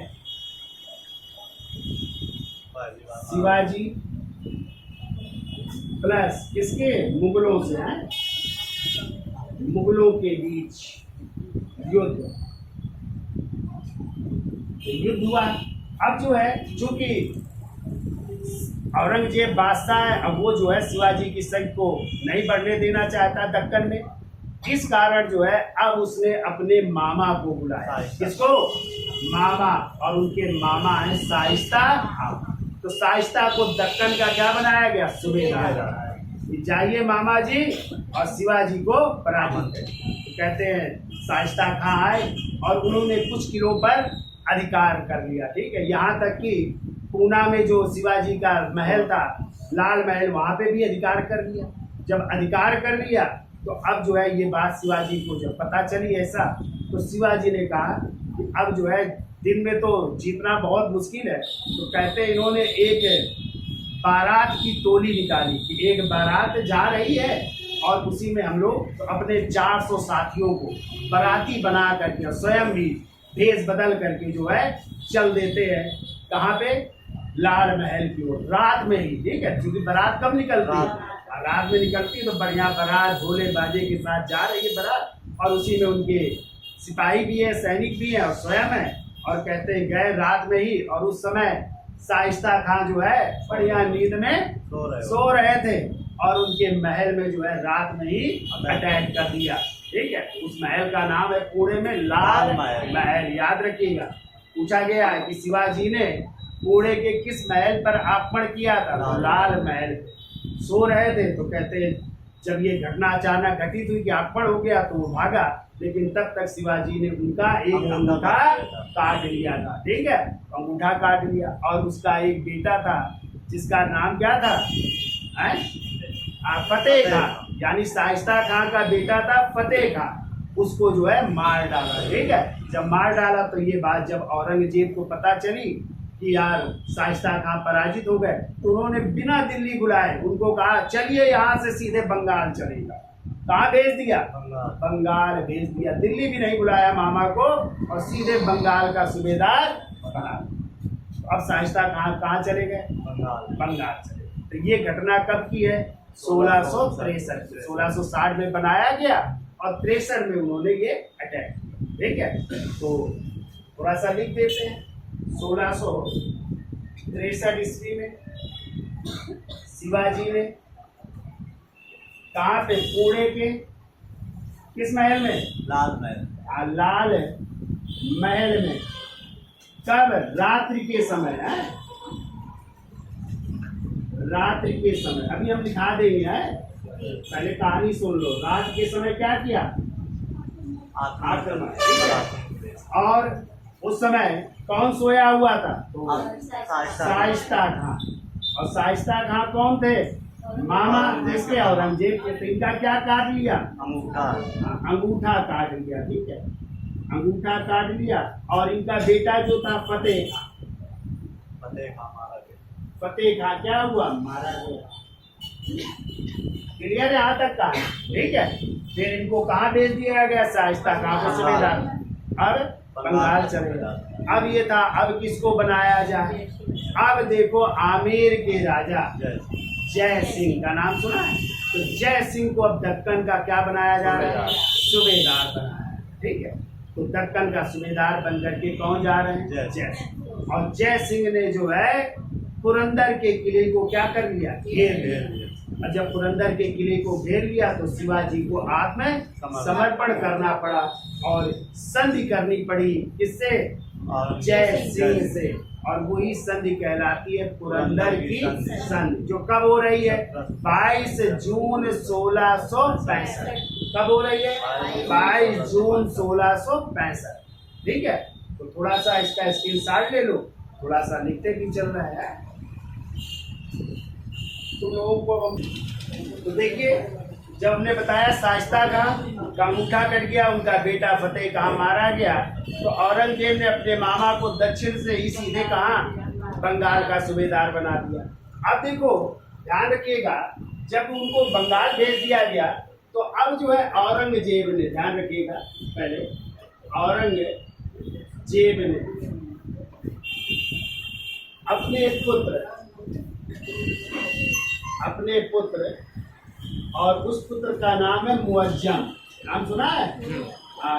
शिवाजी प्लस किसके? मुगलों से है, मुगलों के बीच युद्ध हुआ। अब जो है, चूंकि औरंगजेब बादशाह है, अब वो जो है शिवाजी की संग को नहीं बढ़ने देना चाहता दक्कन में। इस कारण जो है अब उसने अपने मामा को बुलाया। किसको? मामा। और उनके मामा हैं शाइस्ता खां। तो शाइस्ता को दक्कन का क्या बनाया गया? सूबेदार। जाइए मामा जी और शिवाजी को पराजित करें। तो कहते हैं शाइस्ता खां आए और उन्होंने कुछ किलों पर अधिकार कर लिया। ठीक है, यहाँ तक कि पूना में जो शिवाजी का महल था, लाल महल, वहाँ पे भी अधिकार कर लिया। जब अधिकार कर लिया तो अब जो है ये बात शिवाजी को जब पता चली ऐसा, तो शिवाजी ने कहा कि अब जो है दिन में तो जीतना बहुत मुश्किल है। तो कहते इन्होंने एक बारात की टोली निकाली कि एक बारात जा रही है और उसी में हम लोग तो अपने 400 साथियों को बाराती बना करके और स्वयं भी भेष बदल करके जो है चल देते हैं। कहाँ पे? लाल महल की ओर, रात में ही। ठीक है, क्योंकि बारात कब निकलती है? रात में निकलती है। तो बढ़िया बारात ढोले बाजे के साथ जा रही है बारात, और उसी में उनके सिपाही भी है, सैनिक भी है और स्वयं है। और कहते हैं गए रात में ही, और उस समय शाइस्ता खां जो है बढ़िया नींद में सो रहे थे और उनके महल में जो है रात में ही अटैक कर दिया। ठीक है, उस महल का नाम है पुणे में लाल महल। याद रखिएगा, पूछा गया है कि शिवाजी ने पुणे के किस महल पर आक्रमण किया था? तो लाल महल। सो रहे थे तो कहते हैं जब ये घटना अचानक घटित हुई कि आक्रमण हो गया तो वो भागा, लेकिन तब तक शिवाजी ने उनका एक अंगूठा काट लिया था। ठीक है, अंगूठा काट लिया। और उसका एक बेटा था जिसका नाम क्या था? फतेह खां, यानी शाइस्ता खां का बेटा था फतेह खां। उसको जो है मार डाला। ठीक है, जब मार डाला तो ये बात जब औरंगजेब को पता चली कि यार शाइस्ता खां पराजित हो गए, तो उन्होंने बिना दिल्ली बुलाए उनको कहा चलिए यहाँ से सीधे बंगाल चलेगा। कहाँ भेज दिया? बंगाल भेज दिया। दिल्ली भी नहीं बुलाया मामा को और सीधे बंगाल का सूबेदार बना। अब शाइस्ता खां कहाँ चले गए? बंगाल चले गए। तो ये घटना कब की है? 1663। 1660 में बनाया गया और 63 में उन्होंने ये अटैक किया। ठीक है, तो थोड़ा सा लिख देते हैं। 1663 ईस्वी में शिवाजी ने कहाँ पे? पुणे के किस महल में? लाल महल। लाल महल में। कब? रात्रि के समय है, रात्रि के समय। अभी हम दिखा देंगे है, पहले कहानी सुन लो। रात के समय क्या किया? आक्रमण। और उस समय कौन सोया हुआ था? तो शाइस्ता खां। और शाइस्ता खां कौन थे? मामा जिसके औरंगजेब के। तो इनका क्या काट लिया? अंगूठा काट लिया। ठीक है, अंगूठा काट लिया। और इनका बेटा जो था फतेह खां क्या हुआ? मारा गया। क्लियर है यहाँ तक का? ठीक है, फिर इनको कहाँ भेज दिया गया? शाइस्ता खां को सूबेदार। अब बंगाल चलेगा। अब ये था, अब किसको बनाया जाए? अब देखो आमेर के राजा जय सिंह का नाम सुना है? तो जय सिंह को अब दक्कन का क्या बनाया जा रहा है? सूबेदार बनाया है। ठीक है, तो दक्कन का सूबेदार बन करके कौन जा रहे हैं? जय सिंह। और जय सिंह ने जो है पुरंदर के किले को क्या कर लिया? घेर लिया। और जब पुरंदर के किले को घेर लिया तो शिवाजी को आत्म समर्पण करना पड़ा और संधि करनी पड़ी। किससे? जय सिंह से। और वही संधि कहलाती है पुरंदर की संधि, जो कब हो रही है? 22 जून 1665। कब हो रही है? 22 जून 1665। ठीक है, तो थोड़ा सा इसका स्क्रीनशॉट ले लो, थोड़ा सा लिखते भी चल रहा है तुम लोगों को। तो देखिए जब हमने बताया शाइस्ता खां का अंगूठा कट गया, उनका बेटा फतेह खां मारा गया, तो औरंगजेब ने अपने मामा को दक्षिण से ही सीधे कहाँ बंगाल का सूबेदार बना दिया। अब देखो ध्यान रखिएगा, जब उनको बंगाल भेज दिया गया तो अब जो है औरंगजेब ने, ध्यान रखिएगा, पहले औरंगजेब ने अपने पुत्र और उस पुत्र का नाम है मुअज्जम, नाम सुना है?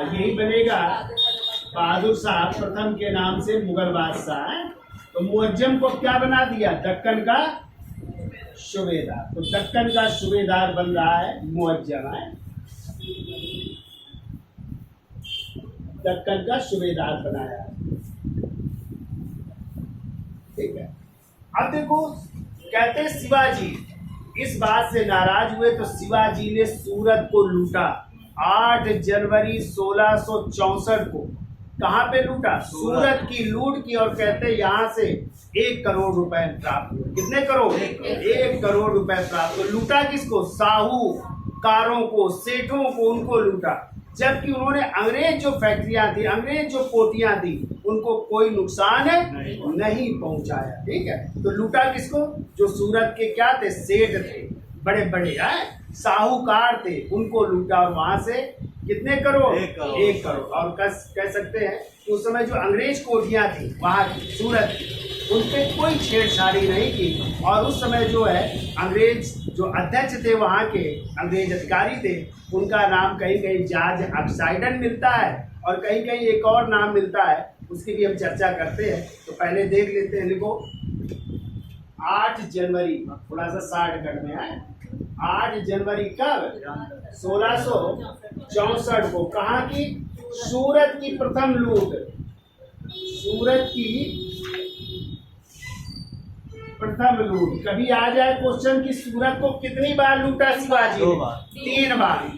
यही बनेगा बहादुर शाह प्रथम के नाम से मुगल बादशाह है। तो मुअज्जम को क्या बना दिया? दक्कन का सूबेदार। तो दक्कन का सूबेदार बन रहा है मुअज्जम है, दक्कन का सूबेदार बनाया। ठीक है। अब देखो कहते हैं शिवाजी इस बात से नाराज हुए तो शिवाजी ने सूरत को लूटा। 8 जनवरी 1664 को कहाँ पे लूटा? सूरत की लूट की, और कहते हैं यहाँ से 1 करोड़ रुपए प्राप्त हुए। कितने करोड़? 1 करोड़ रुपए प्राप्त हुए। लूटा किसको? साहूकारों को, सेठों को, उनको लूटा। जबकि उन्होंने अंग्रेज जो फैक्ट्रियां थी, अंग्रेज जो कोठियां थी, उनको कोई नुकसान नहीं पहुंचाया। ठीक है। तो लूटा किसको? जो सूरत के क्या थे? सेठ थे, बड़े बड़े साहूकार थे, उनको लूटा। और वहां से कितने करोड़? 1 करोड़। और कह सकते हैं कि उस समय जो अंग्रेज कोठियां थी वहां की, सूरत की, उन पे कोई छेड़छाड़ी नहीं की। और उस समय जो है अंग्रेज जो अध्यक्ष थे, वहाँ के अंग्रेज अधिकारी थे, उनका नाम कहीं कहीं जॉर्ज ऑक्साइडन मिलता है और कहीं कहीं एक और नाम मिलता है, उसकी भी हम चर्चा करते हैं। तो पहले देख लेते हैं। देखो 8 जनवरी, थोड़ा सा 60 करने आए। 8 जनवरी कब? 1664 को। कहाँ की? सूरत की प्रथम लूट, सूरत की प्रथम लूट। कभी आ जाए क्वेश्चन की सूरत को कितनी बार लूटा शिवाजी? 3 बार।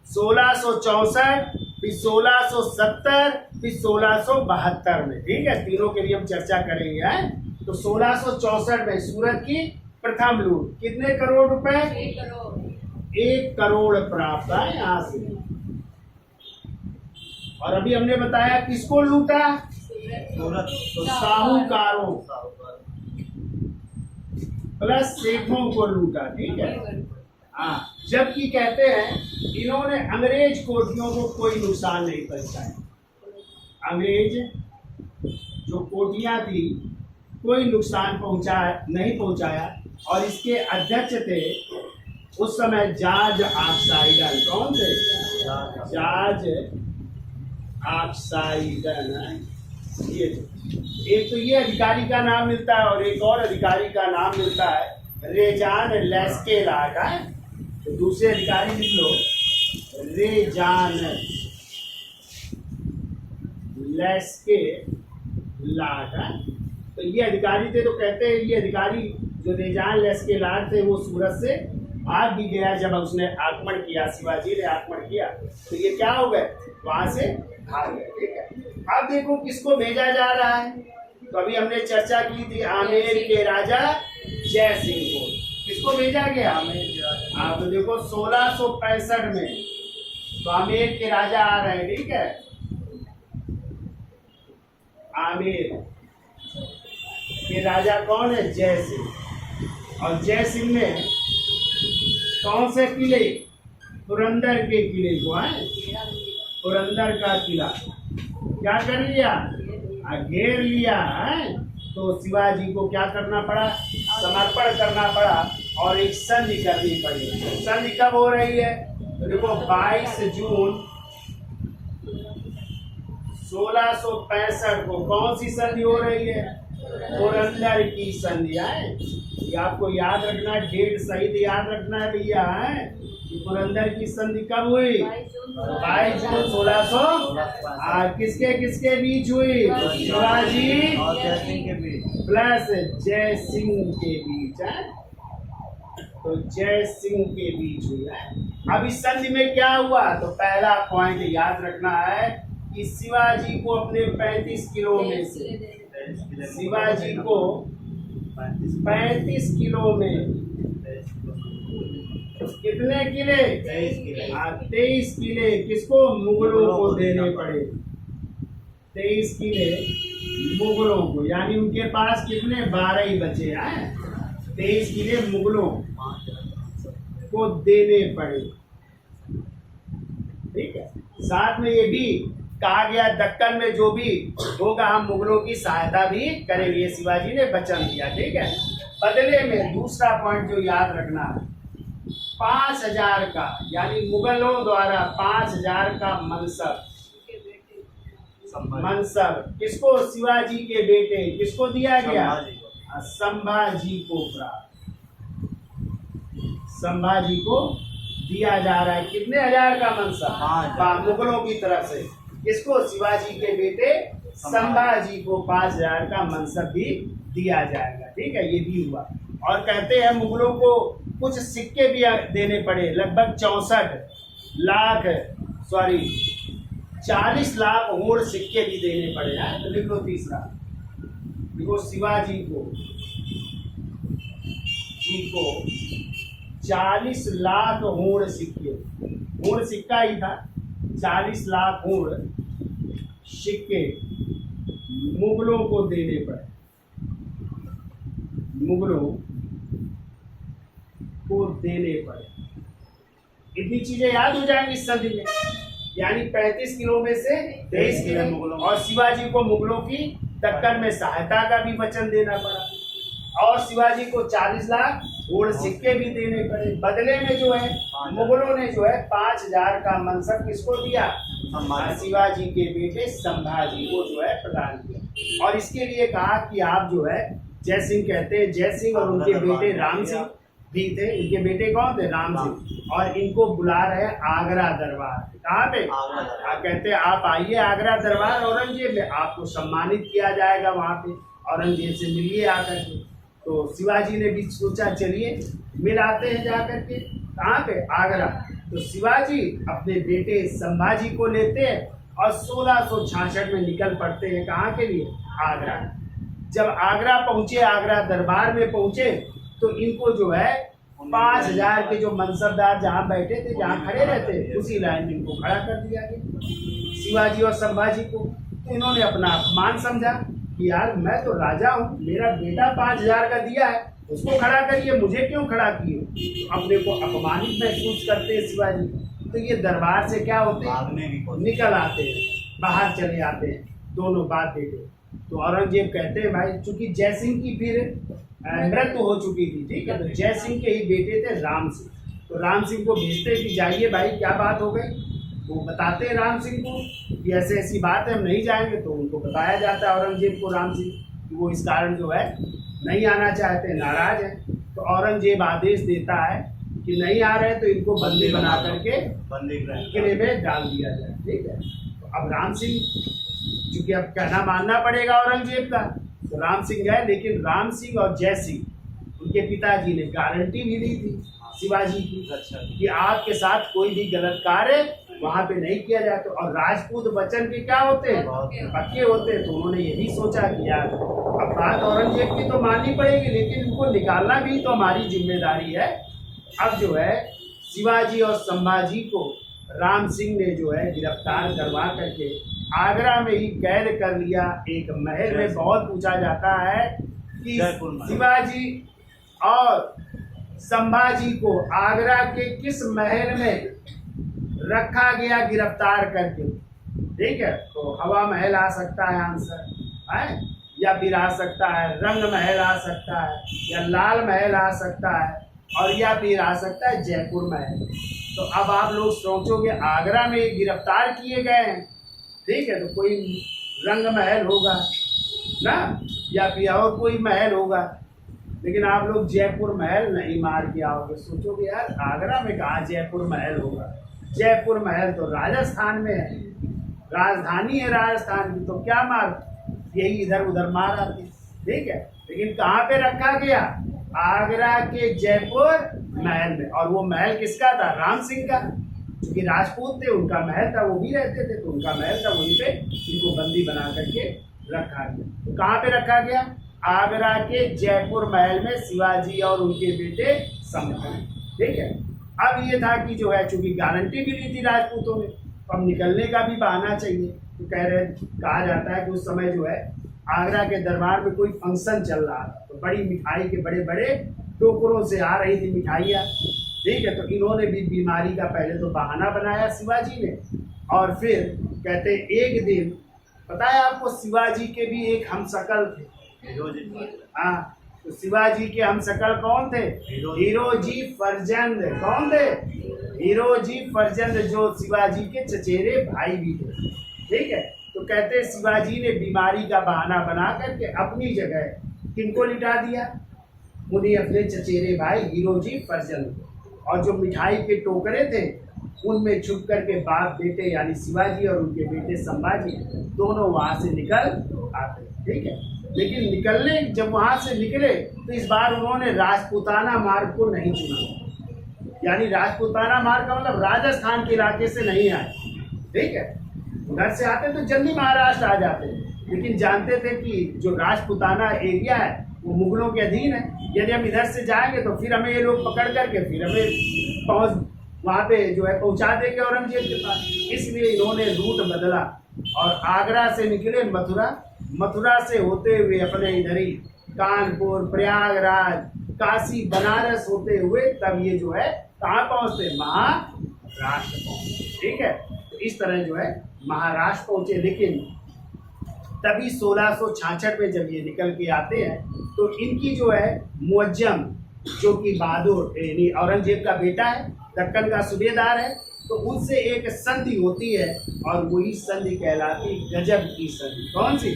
1664, फिर 1670, फिर 1672 में। ठीक है, तीनों के लिए हम चर्चा करेंगे है? तो 1664 में सूरत की प्रथम लूट, कितने करोड़ रुपए? 1 करोड़ प्राप्त है यहाँ से। और अभी हमने बताया किसको लूटा? तो साहूकारों प्लस सेठों को लूटा। ठीक है। हाँ, जबकि कहते हैं इन्होंने अंग्रेज कोठियों को कोई नुकसान नहीं पहुंचाया। अंग्रेज जो कोठियां थी कोई नुकसान नहीं पहुंचाया। और इसके अध्यक्ष थे उस समय जॉर्ज ऑक्साइडन। कौन थे? जॉर्ज ऑक्साइडन। ये एक तो ये अधिकारी का नाम मिलता है और एक और अधिकारी का नाम मिलता है रेजान लेस्केलार्ड है। तो दूसरे अधिकारी लिख लो, रेजान लेस्केलार्ड है। तो ये अधिकारी थे। तो कहते हैं ये अधिकारी जो रेजान लेस्केलार्ड थे वो सूरत से भाग भी गया जब उसने आक्रमण किया, शिवाजी ने आक्रमण किया। तो ये क्या हो गए? वहां से भाग गए। ठीक है। अब देखो किसको भेजा जा रहा है। तो अभी हमने चर्चा की थी आमेर के राजा जय सिंह को। किसको भेजा गया? हाँ, तो देखो 1665 में तो आमेर के राजा आ रहे हैं। ठीक है। आमेर के राजा कौन है? जय सिंह। और जय सिंह ने कौन से किले? पुरंदर के किले को है, पुरंदर का किला क्या कर लिया? घेर लिया है। तो शिवाजी को क्या करना पड़ा? समर्पण करना पड़ा और एक संधि करनी पड़ी। संधि कब हो रही है? तो देखो 22 जून 1665 को कौन सी संधि हो रही है? पुरंदर की संधि है। ये आपको याद रखना, डेट सहित याद रखना है भैया है। पुरंदर की संधि कब हुई? 22 जून 1600। किसके किसके बीच हुई? शिवाजी और जय सिंह के बीच, प्लस जय सिंह के बीच है। तो जय सिंह के बीच हुई है। अब इस संधि में क्या हुआ? तो पहला पॉइंट याद रखना है कि शिवाजी को अपने 35 किलो में से, शिवाजी को 35 किलो में कितने किले? 23 किले किसको? मुगलों को देने पड़े। 23 किले मुगलों को, यानी उनके पास कितने? 12 ही बचे हैं। 23 किले मुगलों को देने पड़े। ठीक है, साथ में ये भी कहा गया दक्कन में जो भी होगा हम मुगलों की सहायता भी करेंगे, शिवाजी ने वचन दिया। ठीक है, बदले में दूसरा पॉइंट जो याद रखना है, 5000 का, यानी मुगलों द्वारा 5000 का मनसब किसको? शिवाजी के बेटे किसको दिया गया? संभाजी को प्राप्त, संभाजी को दिया जा रहा है। कितने हजार का मनसब? मुगलों की तरफ से किसको? शिवाजी के बेटे संभाजी को 5000 का मनसब भी दिया जाएगा। ठीक है, ये भी हुआ। और कहते हैं मुगलों को कुछ सिक्के भी देने पड़े, लगभग 40 लाख और सिक्के भी देने पड़े हैं। तो लिखो तीसरा, देखो शिवाजी को 40 लाख होड़ सिक्के, होड़ सिक्का ही था, 40 लाख होड़ सिक्के मुगलों को देने पड़े, मुगलों को देने पड़े। इतनी चीजें याद हो जाएंगी इस संधि में, यानी 35 किलो में से 23 किलो मुगलों, और शिवाजी को मुगलों की दक्कन में सहायता का भी वचन देना पड़ा, और शिवाजी को 40 लाख और सिक्के भी देने पड़े। बदले में जो है मुगलों ने जो है 5000 का मनसब किसको दिया? शिवाजी के बेटे संभाजी को जो है प्रदान किया। और इसके लिए कहा कि आप जो है जय सिंह कहते हैं, जय सिंह और उनके बेटे राम सिंह भी थे। इनके बेटे कौन थे? राम सिंह। और इनको बुला रहे आगरा दरबार। कहाँ पे? कहते हैं आप आइए आगरा दरबार औरंगजेब में, आपको सम्मानित किया जाएगा वहाँ पे, औरंगजेब से मिलिए आकर के। तो शिवाजी ने भी सोचा चलिए मिल आते हैं जाकर के। कहाँ पे? आगरा। तो शिवाजी अपने बेटे संभाजी को लेते हैं और 1666 में निकल पड़ते हैं। कहाँ के लिए? आगरा। जब आगरा पहुंचे, आगरा दरबार में पहुंचे, तो इनको जो है 5000 के जो मनसबदार जहाँ बैठे थे, जहाँ खड़े रहते, उसी लाइन में इनको खड़ा कर दिया गया शिवाजी और संभाजी को। तो इन्होंने अपना अपमान समझा कि यार मैं तो राजा हूँ, मेरा बेटा 5000 का दिया है, उसको खड़ा करिए, मुझे क्यों खड़ा किए? तो अपने को अपमानित महसूस करते हैं शिवाजी। तो ये दरबार से क्या होते हैं? निकल आते हैं, बाहर चले आते हैं दोनों बात देते। तो औरंगजेब कहते हैं भाई, चूंकि जय सिंह की फिर मृत्यु हो चुकी थी, ठीक है, तो जय सिंह के ही बेटे थे राम सिंह। तो राम सिंह को भेजते कि जाइए भाई क्या बात हो गई। वो बताते हैं राम सिंह को कि ऐसे ऐसी बात है, हम नहीं जाएंगे। तो उनको बताया जाता है औरंगजेब को राम सिंह कि वो इस कारण जो है नहीं आना चाहते, नाराज हैं। तो औरंगजेब आदेश देता है कि नहीं आ रहे तो इनको बंदी बना करके किले में डाल दिया जाए। ठीक है, तो अब राम सिंह चूंकि अब कहना मानना पड़ेगा औरंगजेब का, तो राम सिंह गए। लेकिन राम सिंह और जय सिंह उनके पिताजी ने गारंटी भी दी थी शिवाजी की कि आपके साथ कोई भी गलत कार्य वहां पे नहीं किया जाए। तो और राजपूत वचन के क्या होते हैं? पक्के होते हैं। तो उन्होंने ये भी सोचा कि यार अब बात औरंगजेब की तो माननी पड़ेगी, लेकिन इनको निकालना भी तो हमारी जिम्मेदारी है। अब जो है शिवाजी और संभाजी को राम सिंह ने जो है गिरफ्तार करवा करके आगरा में ही कैद कर लिया। एक महल में बहुत पूछा जाता है कि शिवाजी और संभाजी को आगरा के किस महल में रखा गया गिरफ्तार करके। ठीक है, तो हवा महल आ सकता है आंसर है, या फिर आ सकता है रंग महल आ सकता है, या लाल महल आ सकता है, और या फिर आ सकता है जयपुर महल। तो अब आप लोग सोचोगे आगरा में गिरफ्तार किए गए हैं, ठीक है, तो कोई रंग महल होगा ना, या फिर और कोई महल होगा। लेकिन आप लोग जयपुर महल नहीं मार के आओगे, सोचोगे यार आगरा में कहाँ जयपुर महल होगा। जयपुर महल तो राजस्थान में है, राजधानी है राजस्थान की, तो क्या मार यही इधर उधर मार आते। ठीक है, लेकिन कहाँ पे रखा गया? आगरा के जयपुर महल में। और वो महल किसका था? राम सिंह का। क्योंकि राजपूत थे, उनका महल था, वो भी रहते थे, तो उनका महल था, वहीं पे इनको बंदी बना करके रखा गया। तो कहाँ पे रखा गया? आगरा के जयपुर महल में शिवाजी और उनके बेटे संभल। ठीक है। अब ये था कि जो है चूंकि गारंटी भी ली थी राजपूतों ने, तो अब निकलने का भी बहाना चाहिए। तो कहा जाता है कि उस समय जो है आगरा के दरबार में कोई फंक्शन चल रहा था, तो बड़ी मिठाई के बड़े बड़े टोकरों से आ रही थी मिठाइयाँ। ठीक है। तो इन्होंने भी बीमारी का पहले तो बहाना बनाया शिवाजी ने, और फिर कहते एक दिन, पता है आपको शिवाजी के भी एक हमशक्ल थे। हाँ, तो शिवाजी के हमशक्ल कौन थे? हीरोजी फर्जंद। कौन थे? हीरोजी फर्जंद, जो शिवाजी के चचेरे भाई भी थे। ठीक है। तो कहते शिवाजी ने बीमारी का बहाना बना करके अपनी जगह किनको लिटा दिया? उन्हें अपने चचेरे भाई हीरोजी फर्जंद को। और जो मिठाई के टोकरे थे उनमें छुप करके बाप बेटे यानी शिवाजी और उनके बेटे संभाजी दोनों वहां से निकल आते। ठीक है। लेकिन निकलने जब वहां से निकले तो इस बार उन्होंने राजपूताना मार्ग को नहीं चुना। यानी राजपूताना मार्ग का मतलब राजस्थान के इलाके से नहीं आए। ठीक है। उधर से आते तो जल्दी महाराष्ट्र आ जाते, लेकिन जानते थे कि जो राजपूताना एरिया है वो मुगलों के अधीन है। यदि हम इधर से जाएंगे तो फिर हमें ये लोग पकड़ करके फिर हमें वहाँ पे जो है पहुँचा देंगे औरंगजेब के पास। इसलिए इन्होंने रूट बदला और आगरा से निकले मथुरा, मथुरा से होते हुए अपने इधर ही कानपुर, प्रयागराज, काशी, बनारस होते हुए तब ये जो है कहाँ पहुँचते? महाराष्ट्र पहुँचते। ठीक है। तो इस तरह जो है महाराष्ट्र पहुँचे। लेकिन तभी 1666 में जब ये निकल के आते हैं तो इनकी जो है मुअज्जम, जो कि बहादुर यानी औरंगजेब का बेटा है, दक्कन का सूबेदार है, तो उनसे एक संधि होती है और वही संधि कहलाती गजब की संधि। कौन सी?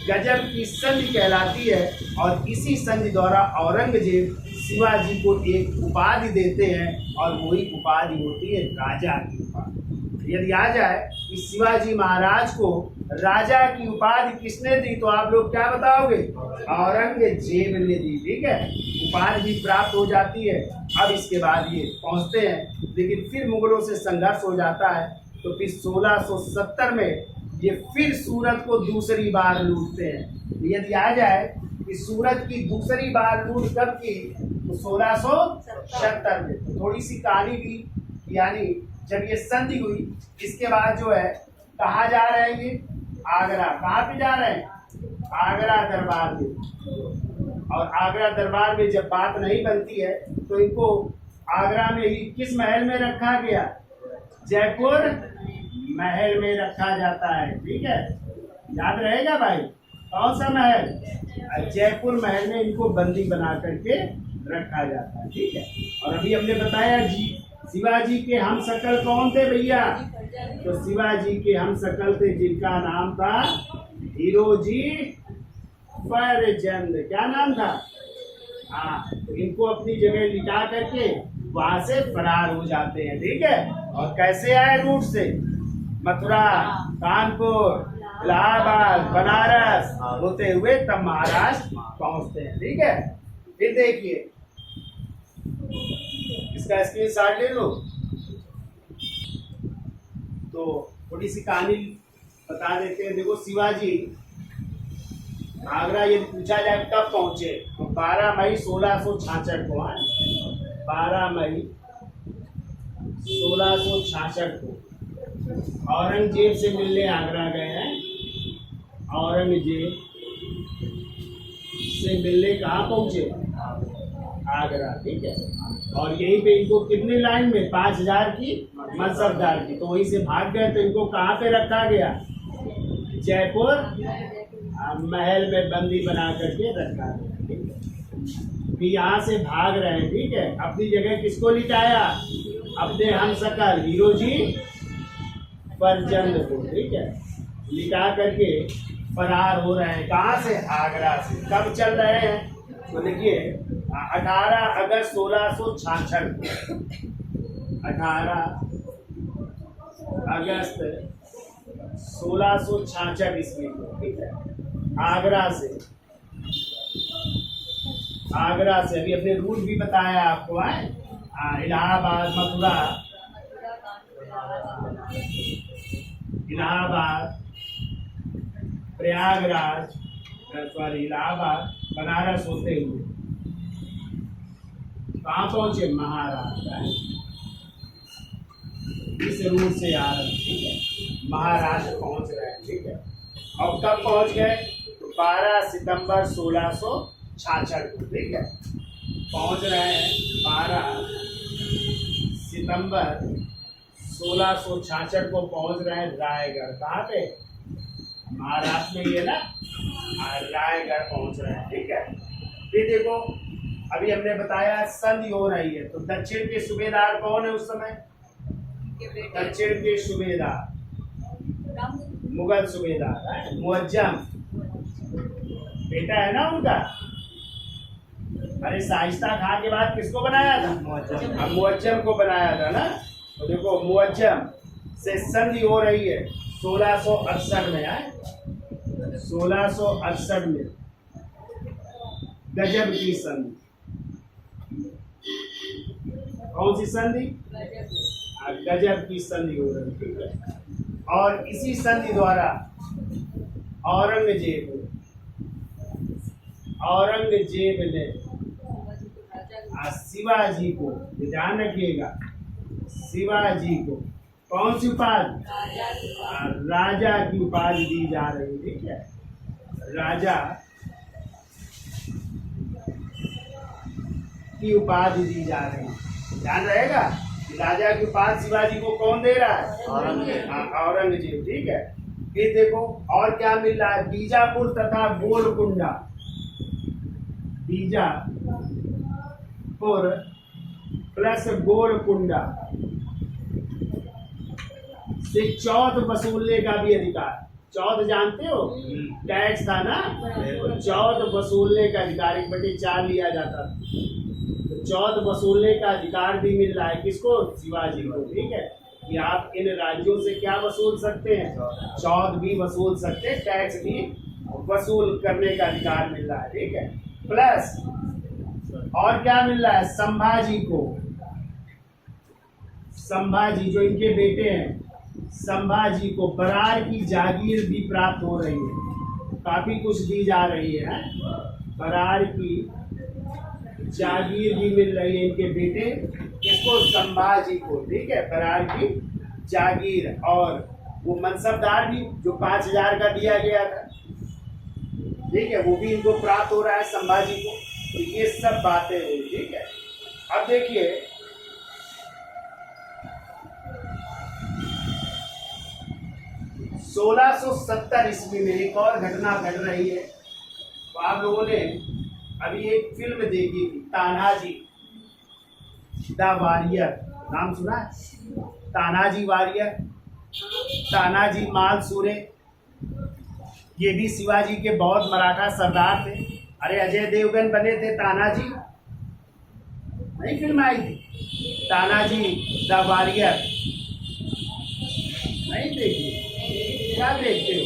गजब की संधि कहलाती है। और इसी संधि द्वारा औरंगजेब शिवाजी को एक उपाधि देते हैं और वही उपाधि होती है राजा की उपाधि। यदि आ जाए कि शिवाजी महाराज को राजा की उपाधि किसने दी तो आप लोग क्या बताओगे? औरंगजेब ने दी। ठीक है। उपाधि भी प्राप्त हो जाती है। अब इसके बाद ये पहुंचते हैं, लेकिन फिर मुगलों से संघर्ष हो जाता है। तो फिर 1670 में ये फिर सूरत को दूसरी बार लूटते हैं। यदि आ जाए कि सूरत की दूसरी बार लूट कब की? तो 1670 में। तो थोड़ी सी कहानी भी, यानी जब ये संधि हुई इसके बाद जो है कहाँ जा रहे हैं ये? आगरा। कहाँ पे जा रहे हैं? आगरा दरबार में। और आगरा दरबार में जब बात नहीं बनती है तो इनको आगरा में ही किस महल में रखा गया? जयपुर महल में रखा जाता है। ठीक है। याद रहेगा भाई, कौन सा महल? जयपुर महल में इनको बंदी बना करके रखा जाता है। ठीक है। और अभी हमने बताया जी शिवाजी के हमशक्ल कौन थे भैया? तो शिवाजी के हमशक्ल थे जिनका नाम था हीरोजी फर्जंद। क्या नाम था? हाँ, तो इनको अपनी जगह लिटा करके वहां से फरार हो जाते हैं। ठीक है। और कैसे आए? रूट से मथुरा, कानपुर, इलाहाबाद, बनारस होते हुए तब महाराष्ट्र पहुंचते हैं। ठीक है। फिर देखिए, इसका स्क्रीनशॉट ले लो। तो थोड़ी सी कहानी बता देते हैं। देखो, शिवाजी आगरा यदि पूछा जाए कब पहुंचे तो 12 मई 1666 को। 12 मई 1666 को औरंगजेब से मिलने आगरा गए हैं। औरंगजेब से मिलने कहाँ पहुंचे? आगरा। ठीक है। और यहीं पे इनको कितनी लाइन में? 5000 की मनसबदार की। तो वहीं से भाग गए तो इनको कहाँ पे रखा गया? जयपुर महल में बंदी बना करके रखा गया। ठीक है। कि यहाँ से भाग रहे हैं। ठीक है। अपनी जगह किसको लिटाया? अपने हमशक्ल हीरोजी फर्जंद को। ठीक है। लिटा करके फरार हो रहे हैं। कहाँ से? आगरा से। कब चल रहे हैं? तो देखिए 18 अगस्त 1666। 18 अगस्त 1666 ईस्वी को। ठीक है। आगरा से अभी अपने रूट भी बताया आपको है। इलाहाबाद, मथुरा, इलाहाबाद, प्रयागराज, इलाहाबाद, बनारस होते हुए कहाँ पहुंचे? महाराष्ट्र। इस रूट से आ रहे हैं, ठीक है, महाराष्ट्र पहुंच रहे हैं, ठीक है। अब कब पहुंच गए? तो 12 सितंबर 1666 को, ठीक है, पहुंच रहे हैं 12 सितंबर 1666 को पहुंच रहे हैं रायगढ़। कहाँ पे? महाराष्ट्र में ही है ना, रायगढ़ पहुंच रहे हैं, ठीक है। फिर देखो, अभी हमने बताया संधि हो रही है, तो दक्षिण के सूबेदार कौन है उस समय? दक्षिण के सूबेदार मुगल सूबेदार है, मुअज्जम बेटा है ना उनका। अरे शाइस्ता खां के बाद किसको बनाया था? मुअज्जम को बनाया था ना। तो देखो, मुअज्जम से संधि हो रही है 1668 में, है 1668 में गजब की संधि। कौन सी संधि? गजब की संधि हो रही, ठीक है। और इसी संधि द्वारा औरंगजेब ने शिवाजी को, ध्यान रखिएगा, शिवाजी को कौन सी उपाधि? राजा की उपाधि दी जा रही, ठीक है, राजा की उपाधि दी जा रही। ध्यान रहेगा, राजा की उपाधि शिवाजी को कौन दे रहा है? औरंगजेब, ठीक है। फिर देखो और क्या मिल रहा है? बीजापुर तथा गोलकुंडा, बीजापुर प्लस गोलकुंडा से चौथ वसूलने का भी अधिकार। चौथ जानते हो? टैक्स था ना, तो चौथ वसूलने का अधिकार 1/4 लिया जाता था, तो चौथ वसूलने का अधिकार भी मिल रहा है किसको? शिवाजी को, ठीक है। कि आप इन राज्यों से क्या वसूल सकते हैं? चौथ भी वसूल सकते हैं, टैक्स भी वसूल करने का अधिकार मिल रहा है, ठीक है। प्लस और क्या मिल रहा है? संभाजी को, संभाजी जो इनके बेटे हैं, संभाजी को बरार की जागीर भी प्राप्त हो रही है, काफी कुछ दी जा रही है। बरार की जागीर भी मिल रही है इनके बेटे किसको? संभाजी को, ठीक है, बरार की जागीर। और वो मनसबदार भी जो 5000 का दिया गया था, ठीक है, वो भी इनको प्राप्त हो रहा है संभाजी को। तो ये सब बातें हुई, ठीक है। अब देखिए, सोलह 1670 ईस्वी में एक और घटना घट रही है। तो आप लोगों ने अभी एक फिल्म देखी थी, तानाजी द वॉरियर, नाम सुना है? तानाजी वॉरियर, तानाजी मालसूरे, ये भी शिवाजी के बहुत मराठा सरदार थे। अरे अजय देवगन बने थे तानाजी, नई फिल्म आई थी तानाजी द वॉरियर, नहीं देखी? क्या देखते हो?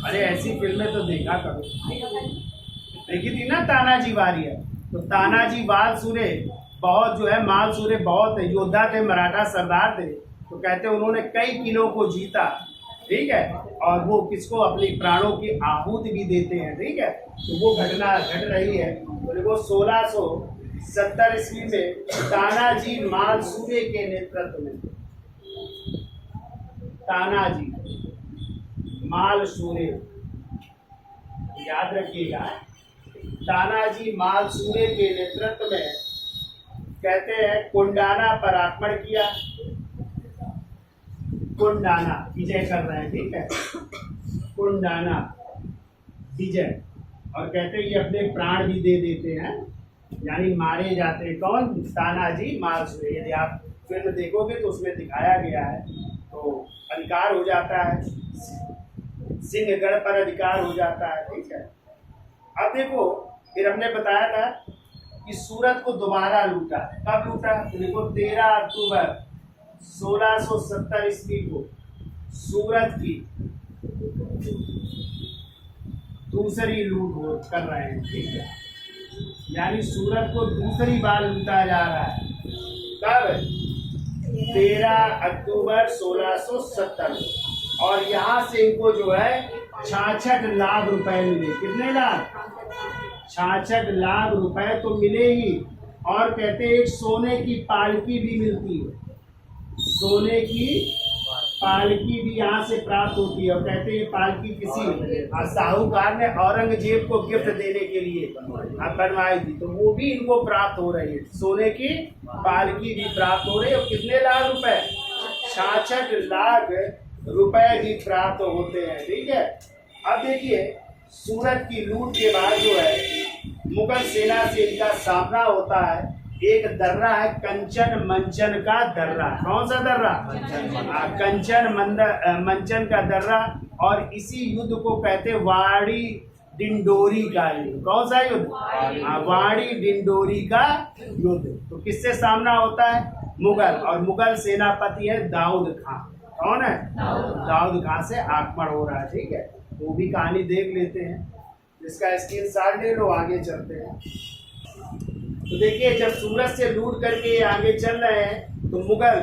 अरे ऐसी फिल्में तो देखा करो। देखी थी ना तानाजी वॉरियर? तो तानाजी मालसूरे बहुत जो है, मालसूरे बहुत योद्धा थे, मराठा सरदार थे। तो कहते उन्होंने कई किलों को जीता, ठीक है, और वो किसको? अपने प्राणों की आहुति भी देते हैं, ठीक है। तो वो घटना घट रही है। तो देखो 1670 ईस्वी में तानाजी मालसूरे के नेतृत्व में, तानाजी मालसूरे, याद रखिएगा, तानाजी मालसूरे के नेतृत्व में कहते हैं कुंडाना पर आक्रमण किया। कुंडाना विजय कर रहे हैं, ठीक है, कुंडाना विजय। और कहते हैं ये अपने प्राण भी दे देते हैं, यानी मारे जाते हैं। कौन? तानाजी मालसूरे। यदि आप फिल्म देखोगे तो उसमें दिखाया गया है। तो अधिकार हो जाता है, सिंहगढ़ पर अधिकार हो जाता है, ठीक है। अब देखो, फिर हमने बताया था कि सूरत को दोबारा लूटा। कब लूटा? तो देखो 13 अक्टूबर 1670 ईस्वी को सूरत की दूसरी लूट कर रहे हैं, ठीक है, यानी सूरत को दूसरी बार लूटा जा रहा है। कब? 13 अक्टूबर 1670। और यहाँ से इनको जो है 66 लाख रुपए मिले। कितने लाख? 66 लाख रुपए तो मिले ही, और कहते हैं एक सोने की पालकी भी मिलती है, सोने की पालकी भी यहाँ से प्राप्त होती है। और कहते हैं ये पालकी किसी साहूकार ने औरंगजेब को गिफ्ट देने के लिए बनवाई थी, तो वो भी इनको प्राप्त हो रही है, सोने की पालकी भी प्राप्त हो रही है। और कितने लाख रुपए? 66 लाख रुपए भी प्राप्त होते हैं। ठीक है, अब देखिए सूरत की लूट के बाद जो है मुगल सेना से इनका सामना होता है। एक दर्रा है कंचन मंचन का दर्रा। कौन सा दर्रा? कंचन मंचन का दर्रा। और इसी युद्ध को कहते वाड़ी डिंडोरी का युद्ध। कौन सा युद्ध? वाड़ी डिंडोरी का युद्ध। तो किससे सामना होता है? मुगल, और मुगल सेनापति है दाऊद खां। कौन है? दाऊद खां से आक्रमण हो रहा है। ठीक है, वो भी कहानी देख लेते हैं, इसका स्क्रीनशॉट ले लो, आगे चलते हैं। तो देखिए जब सूरत से लूट करके आगे चल रहे हैं तो मुगल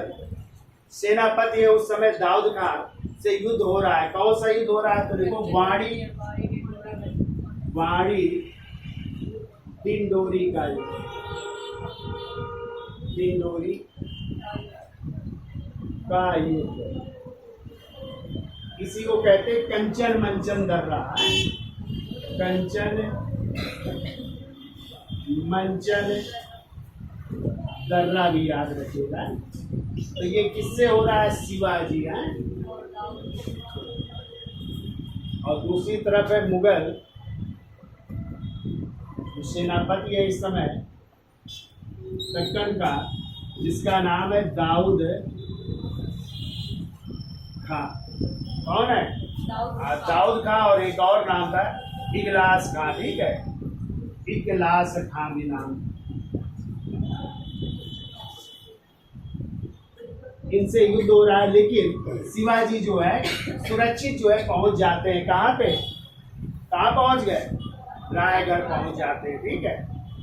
सेनापति है उस समय दाऊद खान से युद्ध हो रहा है। कौन सा युद्ध हो रहा है? तो देखो वाड़ी डिंडोरी का युद्ध, डिंडोरी का युद्ध। इसी को कहते हैं कंचन मंचन दर्रा। कंचन मंचन दर्रा भी याद रखिएगा। तो ये किससे हो रहा है? शिवाजी है। और दूसरी तरफ है मुगल सेनापति है इस समय दक्कन का, जिसका नाम है दाऊद खां। कौन है? दाऊद खां। और एक और नाम था इगलास खां। ठीक है, इगलास खां भी नाम। इनसे युद्ध हो रहा है, लेकिन शिवाजी जो है सुरक्षित जो है पहुंच जाते हैं। कहाँ पे? कहाँ पहुंच गए? रायगढ़ पहुंच जाते हैं। ठीक है,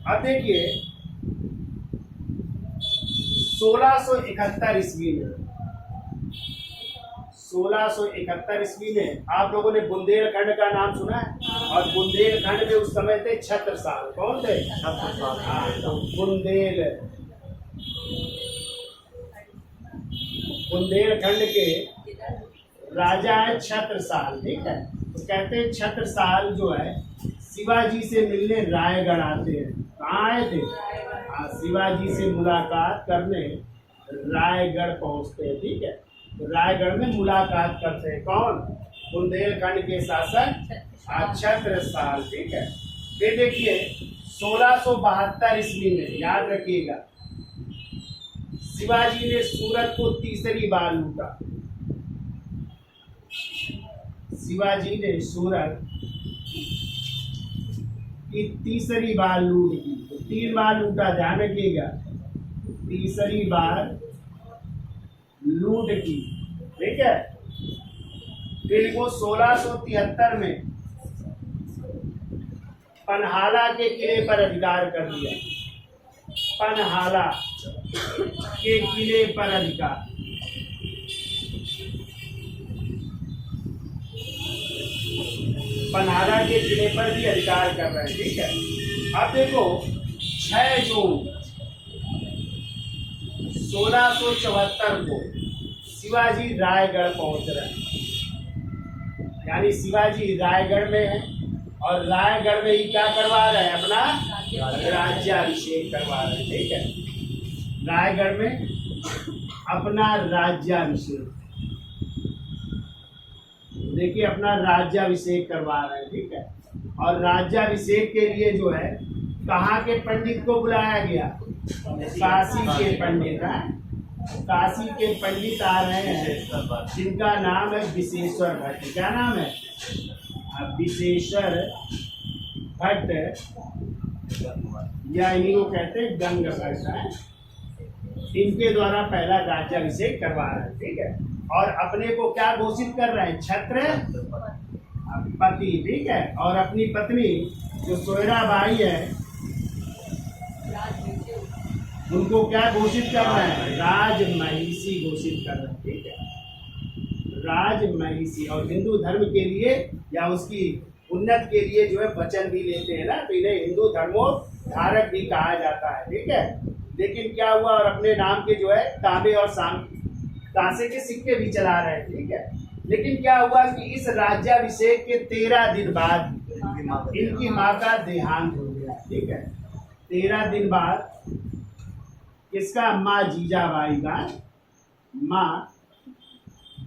अब देखिए 1671 ईस्वी में, 1671 ईस्वी में आप लोगों ने बुंदेलखंड का नाम सुना है? और बुंदेलखंड में उस समय थे छत्रसाल। कौन थे? छत्रसाल। हाँ, तो बुंदेलखंड के राजा है छत्रसाल। ठीक है, तो कहते हैं छत्रसाल जो है शिवाजी से मिलने रायगढ़ आते हैं। कहाँ आए थे? शिवाजी से मुलाकात करने रायगढ़ पहुंचते हैं। ठीक है, तो रायगढ़ में मुलाकात करते हैं। कौन? बुंदेलखंड के शासक छत्रसाल। ठीक है, फिर देखिए 1672 ईस्वी में, याद रखिएगा, शिवाजी ने सूरत को तीसरी बार लूटा। शिवाजी ने सूरत की तीसरी बार लूट की। तो 3 बार लूटा, ध्यान रखिएगा, तीसरी बार लूट की। ठीक है, फिर वो 1673 में पन्हाला के किले पर अधिकार कर लिया। पन्हाला के किले पर अधिकार। पन्हाला के किले पर भी अधिकार कर रहे हैं। ठीक है, अब देखो 6 जून 1674 को शिवाजी रायगढ़ पहुंच रहे हैं। यानी शिवाजी रायगढ़ में है और रायगढ़ में ही क्या करवा रहे हैं? अपना राज्याभिषेक करवा रहे हैं। ठीक है, रायगढ़ में अपना राज्याभिषेक, देखिए अपना राज्याभिषेक करवा रहे हैं। ठीक है, और राज्याभिषेक के लिए जो है कहाँ के पंडित को बुलाया गया? काशी के पंडित हैं। काशी के पंडित आ रहे हैं जिनका नाम है विशेश्वर भट्ट। क्या नाम है? विशेश्वर भट्ट, या इन्हीं को कहते हैं गंग भट्ट है। इनके द्वारा पहला राज्याभिषेक करवा रहे हैं। ठीक है, और अपने को क्या घोषित कर रहे हैं? छत्रपति। ठीक है, और अपनी पत्नी जो सोयराबाई है उनको क्या घोषित कर रहे हैं? राजमहिषी घोषित कर रहे हैं। ठीक है, राजमहिषी। और हिंदू धर्म के लिए या उसकी उन्नत के लिए जो है वचन भी लेते हैं ना, तो इन्हें हिंदू धर्मोद्धारक भी कहा जाता है। ठीक है, लेकिन क्या हुआ, और अपने नाम के जो है तांबे और कांसे के सिक्के भी चला रहे हैं। ठीक है, लेकिन क्या हुआ कि इस राज्याभिषेक के 13 दिन बाद इनकी माँ का देहांत हो गया। ठीक है, 13 दिन बाद किसका, माँ जीजाबाई का, माँ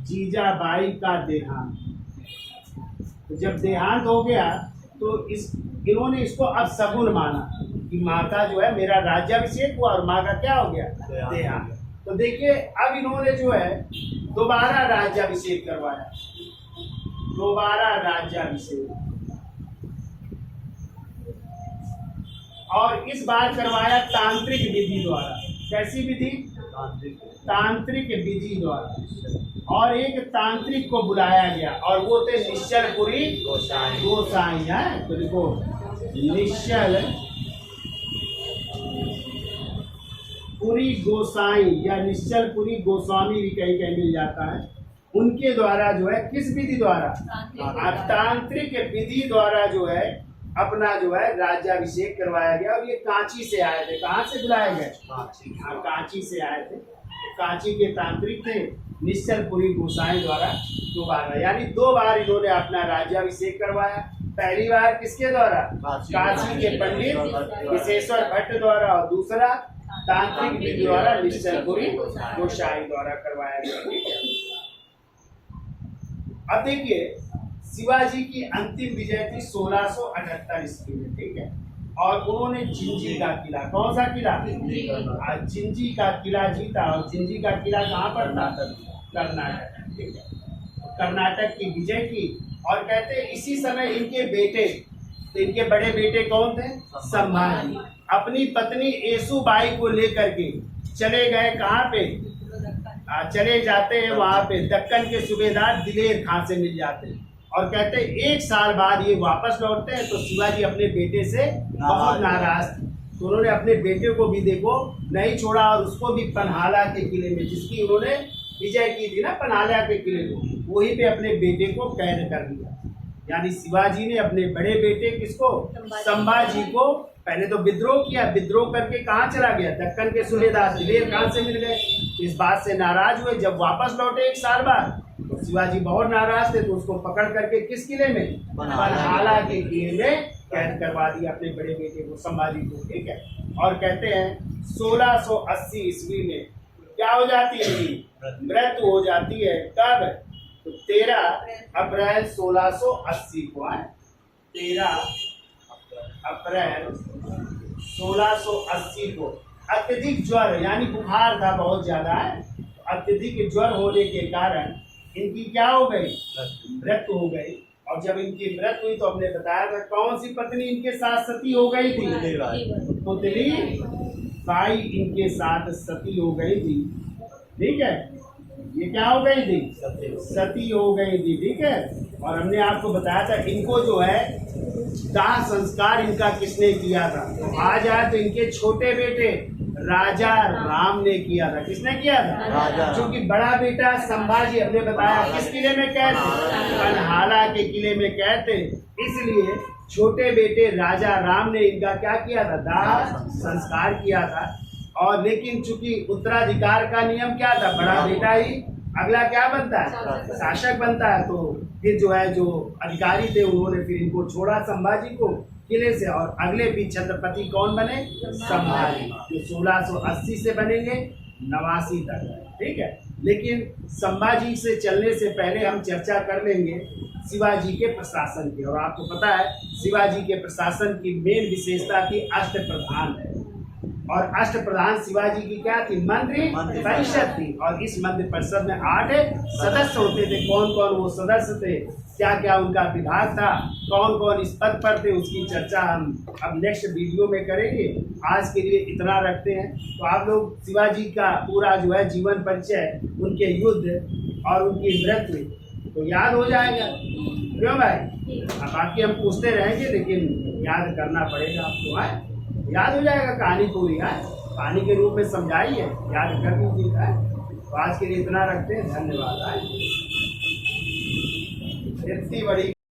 जीजाबाई का देहांत। तो जब देहांत हो गया तो इन्होंने इसको अब सगुन माना कि माँ का जो है मेरा राज्याभिषेक हुआ और माँ का क्या हो गया, देहांत। तो देखिए अब इन्होंने जो है दोबारा राज्याभिषेक करवाया, दोबारा राज्याभिषेक, और इस बार करवाया तांत्रिक विधि द्वारा। कैसी विधि, तांत्रिक विधि द्वारा। और एक तांत्रिक को बुलाया गया और वो थे निश्चलपुरी गोसाई है। तो देखो निश्चलपुरी गोसाई या निश्चलपुरी गोस्वामी भी कहीं कहीं मिल जाता है। उनके द्वारा जो है, किस विधि द्वारा, तांत्रिक विधि द्वारा जो है अपना जो है राज्याभिषेक करवाया गया। और ये कांची से आए थे। कहाँ से बुलाए गए, कांची से आए थे। कांची के तांत्रिक थे निश्चलपुरी गोसाई द्वारा दोबारा, यानी 2 बार इन्होंने अपना राज्याभिषेक करवाया। पहली बार किसके द्वारा, काशी के पंडित विशेश्वर भट्ट द्वारा, और दूसरा तांत्रिक विधि द्वारा निश्चलपुरी गोसाई द्वारा करवाया गया। अब देखिए शिवाजी की अंतिम विजय थी 1678 ईस्वी में। ठीक है, और उन्होंने जिंजी का किला, कौन सा किला, जिंजी का किला जीता। और जिंजी का किला कहाँ पर था, कर्नाटक। ठीक है, कर्नाटक की विजय की। और कहते इसी समय इनके बेटे, तो इनके बड़े बेटे कौन थे, संभाजी, अपनी पत्नी येसुबाई को लेकर के चले गए। कहाँ पे, चले जाते हैं वहां पे दक्कन के सूबेदार दिलेर खां से मिल जाते हैं। और कहते हैं 1 साल बाद ये वापस लौटते हैं। तो शिवाजी अपने बेटे से बहुत नाराज थे, तो उन्होंने अपने बेटे को भी देखो नहीं छोड़ा, और उसको भी पन्हाला के किले में, जिसकी उन्होंने विजय की थी ना पन्हाला के किले में, वहीं पे अपने बेटे को कैद कर दिया। यानी शिवाजी ने अपने बड़े बेटे किसको, संभाजी को, पहले तो विद्रोह किया, विद्रोह करके कहाँ चला गया, दक्कन के सूबेदार दिलेर खां से मिल गए। इस बात से नाराज हुए। जब वापस लौटे 1 साल बाद, तो शिवाजी बहुत नाराज थे, तो उसको पकड़ करके किस किले में, पन्हाला के किले में कैद करवा दिया अपने बड़े बेटे को, संभाजी को। ठीक है, और कहते हैं 1680 ईस्वी में क्या हो जाती है, मृत्यु हो जाती है। कब, तो 13 अप्रैल 1680 को है, 13 अप्रैल 1680 को अत्यधिक ज्वर, यानी बुखार था बहुत ज्यादा है। अत्यधिक ज्वर होने के कारण इनकी क्या हो गई, मृत्यु हो गई। और जब इनकी मृत्यु हुई तो हमने बताया था कौन सी पत्नी इनके साथ सती हो गई थी, पुतली बाई इनके साथ सती हो गई थी। ठीक है, ये क्या हो गई थी, सती हो गई थी। ठीक है, और हमने आपको बताया था इनको जो है दाह संस्कार इनका किसने किया था, आज आए तो इनके छोटे बेटे राजा राम ने किया था। किसने किया था, क्योंकि बड़ा बेटा संभाजी हमने बताया किस किले में कैद थे, पन्हाला के किले में कैद थे, इसलिए छोटे बेटे राजा राम ने इनका क्या किया था, दाह संस्कार किया था। और लेकिन चूंकि उत्तराधिकार का नियम क्या था, बड़ा बेटा ही अगला क्या बनता है, शासक बनता है। तो फिर जो है जो अधिकारी थे उन्होंने फिर इनको छोड़ा संभाजी को किले से, और अगले भी छत्रपति कौन बने, संभाजी, जो 1680 से बनेंगे 89 तक। ठीक है, लेकिन संभाजी से चलने से पहले हम चर्चा कर लेंगे शिवाजी के प्रशासन की। और आपको पता है शिवाजी के प्रशासन की मेन विशेषता थी अष्टप्रधान है, और अष्टप्रधान शिवाजी की क्या थी, मंत्री परिषद थी। और इस मंत्री परिषद में 8 सदस्य होते थे। कौन कौन वो सदस्य थे, क्या क्या उनका विभाग था, कौन कौन इस पद पर थे, उसकी चर्चा हम अब नेक्स्ट वीडियो में करेंगे। आज के लिए इतना रखते हैं। तो आप लोग शिवाजी का पूरा जो है जीवन परिचय, उनके युद्ध और उनकी मृत्यु तो याद हो जाएगा, क्यों भाई। अब बाकी हम पूछते रहेंगे, लेकिन याद करना पड़ेगा आपको, है याद हो जाएगा कहानी पूरी, है कहानी के रूप में समझाइए, याद कर लीजिएगा। तो आज के लिए इतना रखते हैं, धन्यवाद। इतनी बड़ी